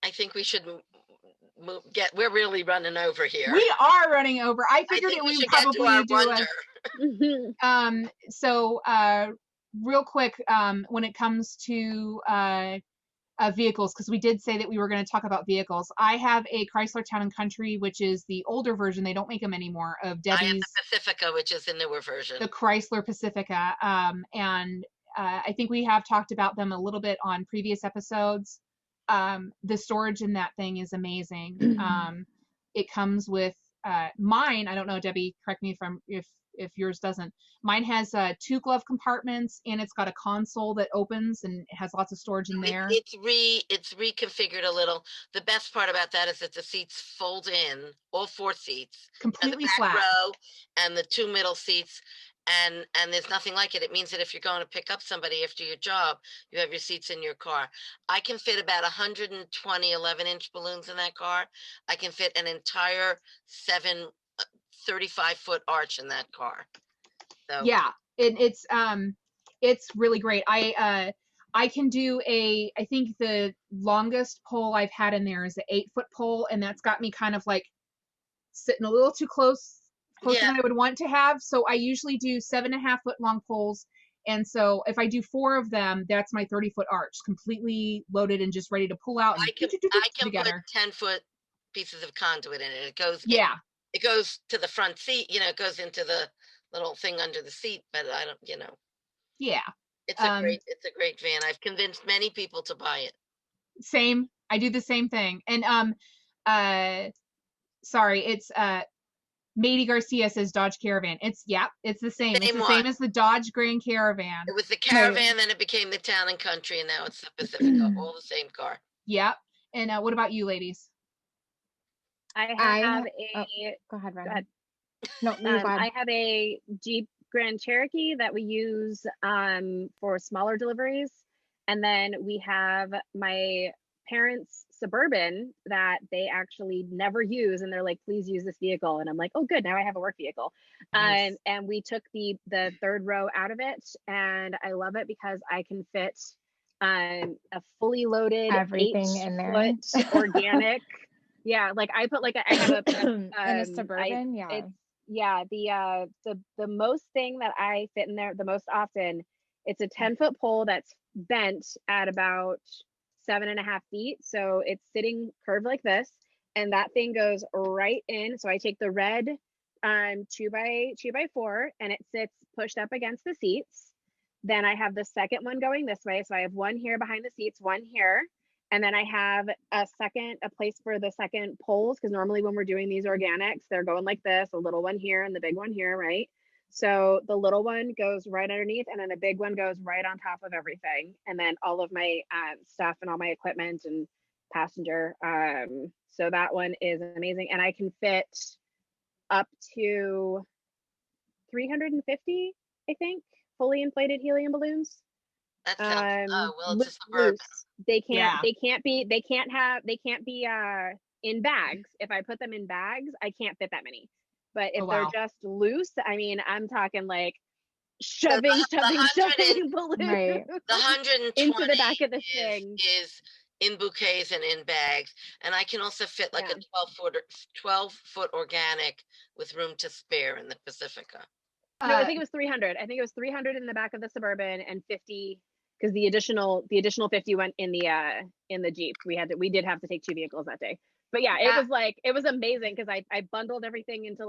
I think we should we're really running over here. We are running over. I figured think we should probably get to our do wonder. So real quick, when it comes to vehicles, because we did say that we were going to talk about vehicles. I have a Chrysler Town and Country, which is the older version. They don't make them anymore, of Debbie's. I have the Pacifica, which is the newer version. The Chrysler Pacifica. And I think we have talked about them a little bit on previous episodes. The storage in that thing is amazing. It comes with mine. I don't know, Debbie, correct me if yours doesn't. Mine has 2 glove compartments, and it's got a console that opens and it has lots of storage in there. It's reconfigured a little. The best part about that is that the seats fold in, all 4 seats, completely the back flat row and the 2 middle seats. And there's nothing like it. It means that if you're going to pick up somebody after your job, you have your seats in your car. I can fit about 120 11-inch balloons in that car. I can fit an entire 35-foot arch in that car. So yeah, it's really great. I can do I think the longest pole I've had in there is an 8-foot pole, and that's got me kind of like sitting a little too closer than I would want to have. So I usually do 7.5-foot long poles. And so if I do 4 of them, that's my 30-foot arch, completely loaded and just ready to pull out. And I can together. put 10-foot pieces of conduit in it. It goes it goes to the front seat, it goes into the little thing under the seat, but I don't, Yeah. It's a great van. I've convinced many people to buy it. Same. I do the same thing. And sorry, it's Mady Garcia says Dodge Caravan. It's the same. It's the same as the Dodge Grand Caravan. It was the Caravan, then it became the Town and Country, and now it's the Pacifica. All the same car. Yep. And what about you, ladies? I have go ahead, Ren. Go ahead. No, go ahead. I have a Jeep Grand Cherokee that we use for smaller deliveries, and then we have my parents' Suburban that they actually never use, and they're like, please use this vehicle, and I'm like, oh good, now I have a work vehicle. Nice. And we took the 3rd row out of it, and I love it because I can fit a fully loaded everything in there organic. Yeah, like I put I have in a Suburban. The most thing that I fit in there the most often, it's a 10-foot pole that's bent at about 7.5 feet. So it's sitting curved like this, and that thing goes right in. So I take the red 2x4, and it sits pushed up against the seats. Then I have the second one going this way. So I have one here behind the seats, one here. And then I have a place for the second poles, because normally when we're doing these organics, they're going like this, a little one here and the big one here, right? So the little one goes right underneath, and then the big one goes right on top of everything. And then all of my stuff and all my equipment and passenger. So that one is amazing. And I can fit up to 350, I think, fully inflated helium balloons. That sounds, oh, well, it's a Loose. Suburban. They Yeah. can't be in bags. If I put them in bags, I can't fit that many. But if Oh, they're wow. just loose, I mean, I'm talking like the shoving balloons Right. The 120 into the back of the is, thing. is in bouquets and in bags. And I can also fit like Yeah. a 12-foot organic with room to spare in the Pacifica. No, I think it was 300. I think it was 300 in the back of the Suburban and 50 because the additional 50 went in the Jeep. We did have to take 2 vehicles that day. But yeah, it was amazing because I bundled everything into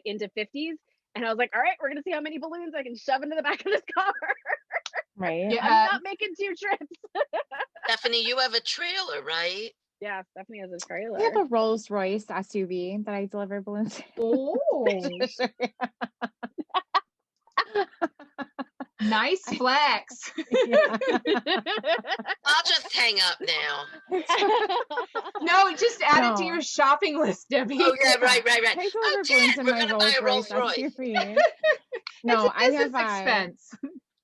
into 50s, and I was like, all right, we're gonna see how many balloons I can shove into the back of this car. Right. Yeah. I'm not making 2 trips. Stephanie, you have a trailer, right? Yeah, Stephanie has a trailer. I have a Rolls Royce SUV that I deliver balloons. Oh, nice flex. Yeah. I'll just hang up now. No, just add it to No. your shopping list, Debbie. Oh, yeah, right. I Oh, deliver Jen, balloons in we're my gonna buy Rolls a Royce Rolls Royce. SUV. No, It's a I business have expense.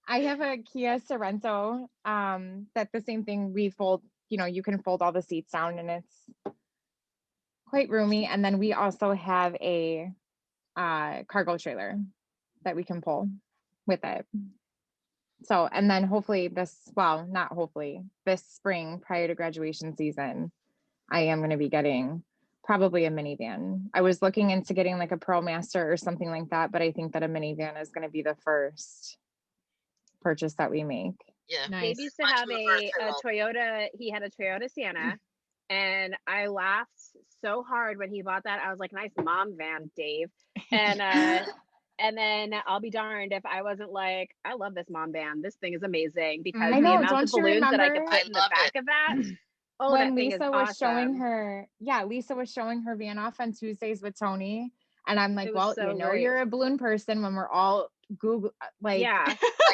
I have a Kia Sorento. That the same thing. We fold. You can fold all the seats down, and it's quite roomy. And then we also have a cargo trailer that we can pull with it. So, and then hopefully not hopefully, this spring prior to graduation season, I am going to be getting probably a minivan. I was looking into getting like a ProMaster or something like that, but I think that a minivan is going to be the first purchase that we make. Yeah. Nice. Dave used to Much have more a versatile. Toyota. He had a Toyota Sienna, and I laughed so hard when he bought that. I was like, "Nice mom van, Dave." And then I'll be darned if I wasn't like, "I love this mom van. This thing is amazing," because I the know, amount of don't you balloons that I could remember? put I in the love back it. of that. Oh, When that thing Lisa is was showing awesome. Lisa was showing her van off on Tuesdays with Tony, and I'm like, It was well, so you know, great. you're a balloon person when we're all Google Yeah.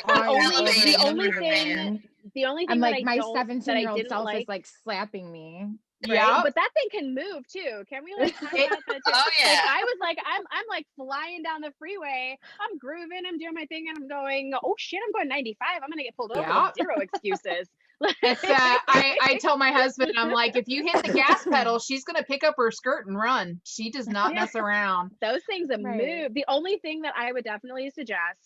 Like on the and elevated over the only the thing- van. The only thing I'm that like, I my don't that I 17-year-old didn't self like, is like slapping me. right? Yeah. But that thing can move too. Can we like talk It- about that too? Oh, Like yeah. I was like, I'm like flying down the freeway. I'm grooving. I'm doing my thing, and I'm going, oh shit, I'm going 95. I'm gonna get pulled over Yeah. with 0 excuses. It's I tell my husband, I'm like, if you hit the gas pedal, she's gonna pick up her skirt and run. She does not Yeah. mess around. Those things Right. move. The only thing that I would definitely suggest,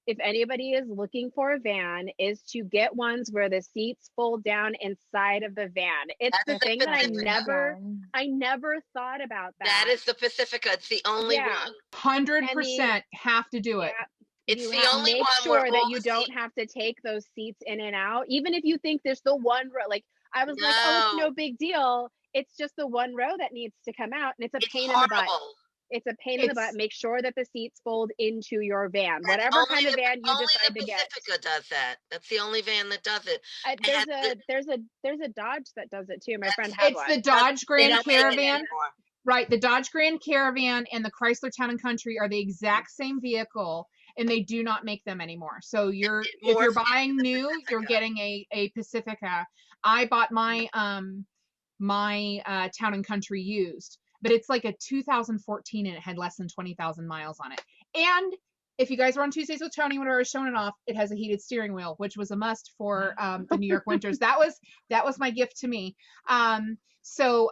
if anybody is looking for a van, is to get ones where the seats fold down inside of the van. It's That's the the thing that Pacifica. I never thought about that. That is the Pacifica. It's the only Yeah. one. 100% have to do it. Yeah. It's You the have to only make one sure where that all you the don't seats- have to take those seats in and out. Even if you think there's the one row, like I was like, oh, it's No. no big deal. It's just the one row that needs to come out, and it's a It's pain in the butt. horrible. It's a pain in the butt. It's- Make sure that the seats fold into your van, That's whatever only kind of the- van you only decide the to get. Pacifica does that. That's the only van that does it. There's a Dodge that does it too. My friend That's- had It's one. the Dodge They Grand don't make it Caravan. anymore. Right, the Dodge Grand Caravan and the Chrysler Town and Country are the exact same vehicle, and they do not make them anymore. So if you're morphed buying into the new, you're Pacifica. getting a Pacifica. I bought my Town and Country used, but it's like a 2014 and it had less than 20,000 miles on it. And if you guys were on Tuesdays with Tony when I was showing it off, it has a heated steering wheel, which was a must for the New York winters. That was my gift to me. So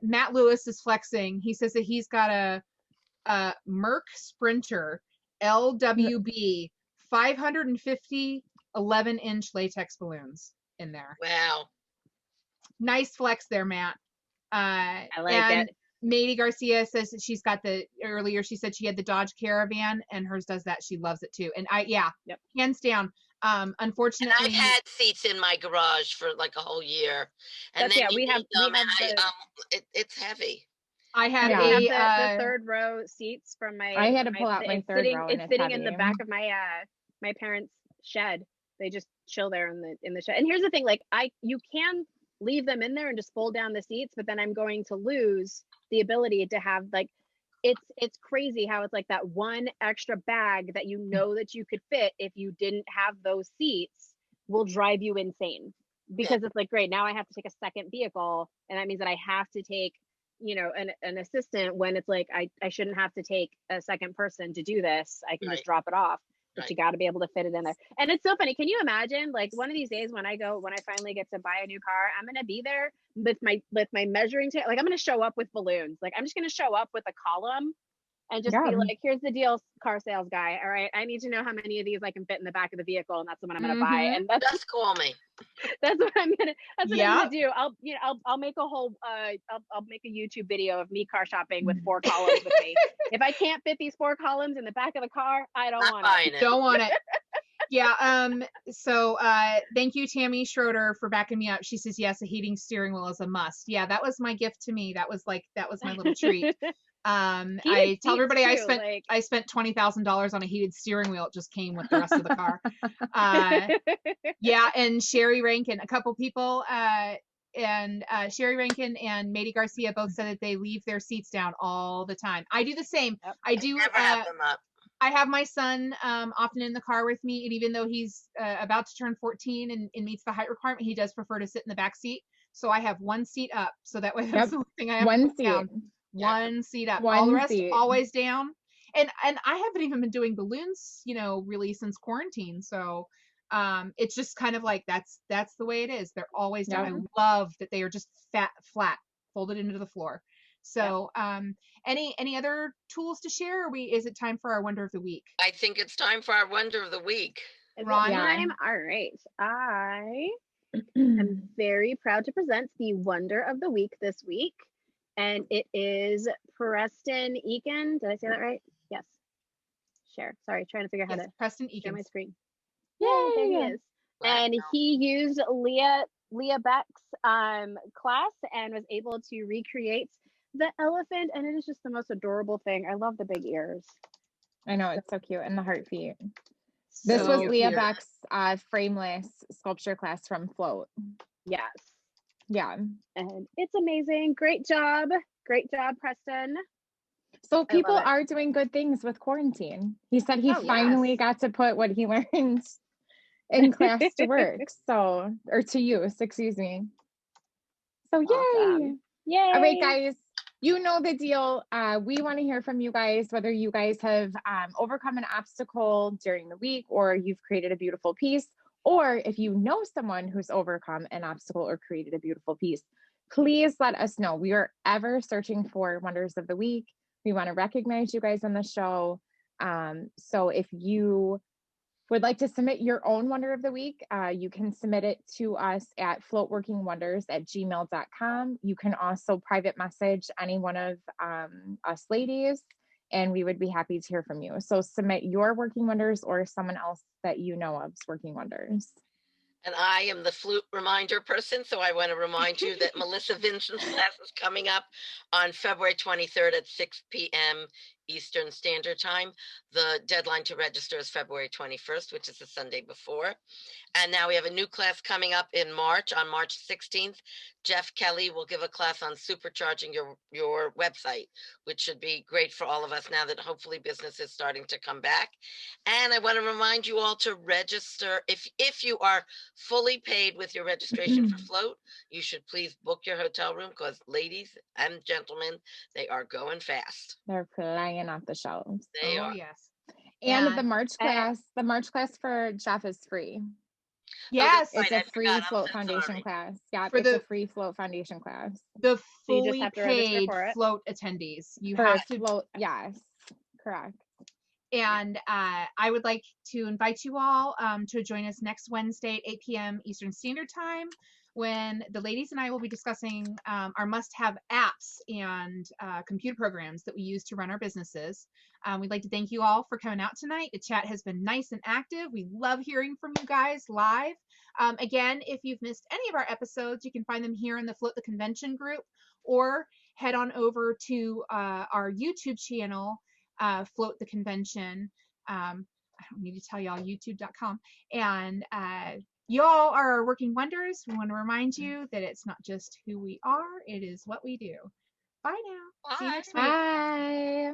Matt Lewis is flexing. He says that he's got a Merc Sprinter LWB 550 11-inch latex balloons in there. Wow. Nice flex there, Matt. I like and it. Mady Garcia says that she's got earlier she said she had the Dodge Caravan and hers does that. She loves it too. And Yep. hands down. And Unfortunately, I've had seats in my garage for like a whole year. And That's- then yeah, you we have- need them, we and have it's heavy. I had Yeah. We have a the third row seats from my. I had to pull out my it's third sitting, row and It's it's sitting in the heavy. back of my my parents' shed. They just chill there in the shed. And here's the thing: like you can leave them in there and just fold down the seats, but then I'm going to lose the ability to have like it's crazy how it's like that one extra bag that you know that you could fit if you didn't have those seats will drive you insane, because it's like, great, now I have to take a second vehicle, and that means that I have to take, you know, an assistant, when it's like I shouldn't have to take a second person to do this. I can just Right. drop it off. But Right. you got to be able to fit it in there. And it's so funny. Can you imagine, like, one of these days when I finally get to buy a new car, I'm gonna be there with my measuring tape. Like, I'm gonna show up with balloons. Like, I'm just gonna show up with a column and just be Yeah. like, here's the deal, car sales guy. All right, I need to know how many of these I can fit in the back of the vehicle, and that's the one I'm gonna buy. And Just call me. that's what I'm Yeah. gonna do. I'll make a whole I'll make a YouTube video of me car shopping with 4 columns with me. If I can't fit these 4 columns in the back of the car, I don't Not want buying it. it. Don't want it. Yeah. So thank you, Tammy Schroeder, for backing me up. She says, yes, a heating steering wheel is a must. Yeah, that was my gift to me. That was my little treat. I Heated tell seats everybody too, like- I spent $20,000 on a heated steering wheel. It just came with the rest of the car. Yeah, and Sherry Rankin, a couple people, Sherry Rankin and Mady Garcia both said that they leave their seats down all the time. I do the same. Yep. I do. Never have them up. I have my son often in the car with me, and even though he's about to turn 14 and meets the height requirement, he does prefer to sit in the back seat. So I have one seat up, so that way that's the only thing I have. One to put seat. down. Yeah. One seat up. One All the rest seat. always down. And I haven't even been doing balloons, really since quarantine. So it's just kind of like that's the way it is. They're always down. Yep. I love that they are just flat, folded into the floor. So any other tools to share, or is it time for our wonder of the week? I think it's time for our wonder of the week. Is it Ron? time? All right. I am very proud to present the wonder of the week this week. And it is Preston Eakin. Did I say that right? Yes. Share. Sorry, trying to figure out how Yes, to Preston share my Eakins. screen. Yay! Yay, there he is. Wow. And he used Leah Beck's class and was able to recreate the elephant, and it is just the most adorable thing. I love the big ears. I know, it's so cute. And the heart feet. This So was Leah cute. Beck's frameless sculpture class from Float. Yes. Yeah. And it's amazing. Great job. Great job, Preston. So people it. are doing good things with quarantine. He said he Oh, finally yes. got to put what he learned in class to work. Or to use, excuse me. So yay. Awesome. Yay. All right, guys. You know the deal. We want to hear from you guys, whether you guys have overcome an obstacle during the week, or you've created a beautiful piece, or if you know someone who's overcome an obstacle or created a beautiful piece, please let us know. We are ever searching for wonders of the week. We want to recognize you guys on the show. So if you would like to submit your own wonder of the week, you can submit it to us at floatworkingwonders@gmail.com. You can also private message any one of us ladies, and we would be happy to hear from you. So submit your working wonders or someone else that you know of's working wonders. And I am the flute reminder person, so I want to remind you that Melissa Vincent's class is coming up on February 23rd at 6 p.m. Eastern Standard Time. The deadline to register is February 21st, which is the Sunday before. And now we have a new class coming up in March, on March 16th. Jeff Kelly will give a class on supercharging your website, which should be great for all of us now that hopefully business is starting to come back. And I want to remind you all to register. If you are fully paid with your registration for Float, you should please book your hotel room, because ladies and gentlemen, they are going fast. They're flying off the shelves. They Oh are. yes. And the March class for Jeff is free. Yes. Right, It's I a free forgot. I'm Float so Foundation sorry. class. Yeah, For it's the- a free Float Foundation class. The So you just fully have to register paid for it? float attendees. You For have to. Float, yes, correct. And I would like to invite you all to join us next Wednesday at 8 p.m. Eastern Standard Time, when the ladies and I will be discussing our must-have apps and computer programs that we use to run our businesses. We'd like to thank you all for coming out tonight. The chat has been nice and active. We love hearing from you guys live. Again, if you've missed any of our episodes, you can find them here in the Float the Convention group, or head on over to our YouTube channel, Float the Convention. I don't need to tell y'all, youtube.com. And y'all are working wonders. We want to remind you that it's not just who we are, it is what we do. Bye now. See you Bye. next week. Bye.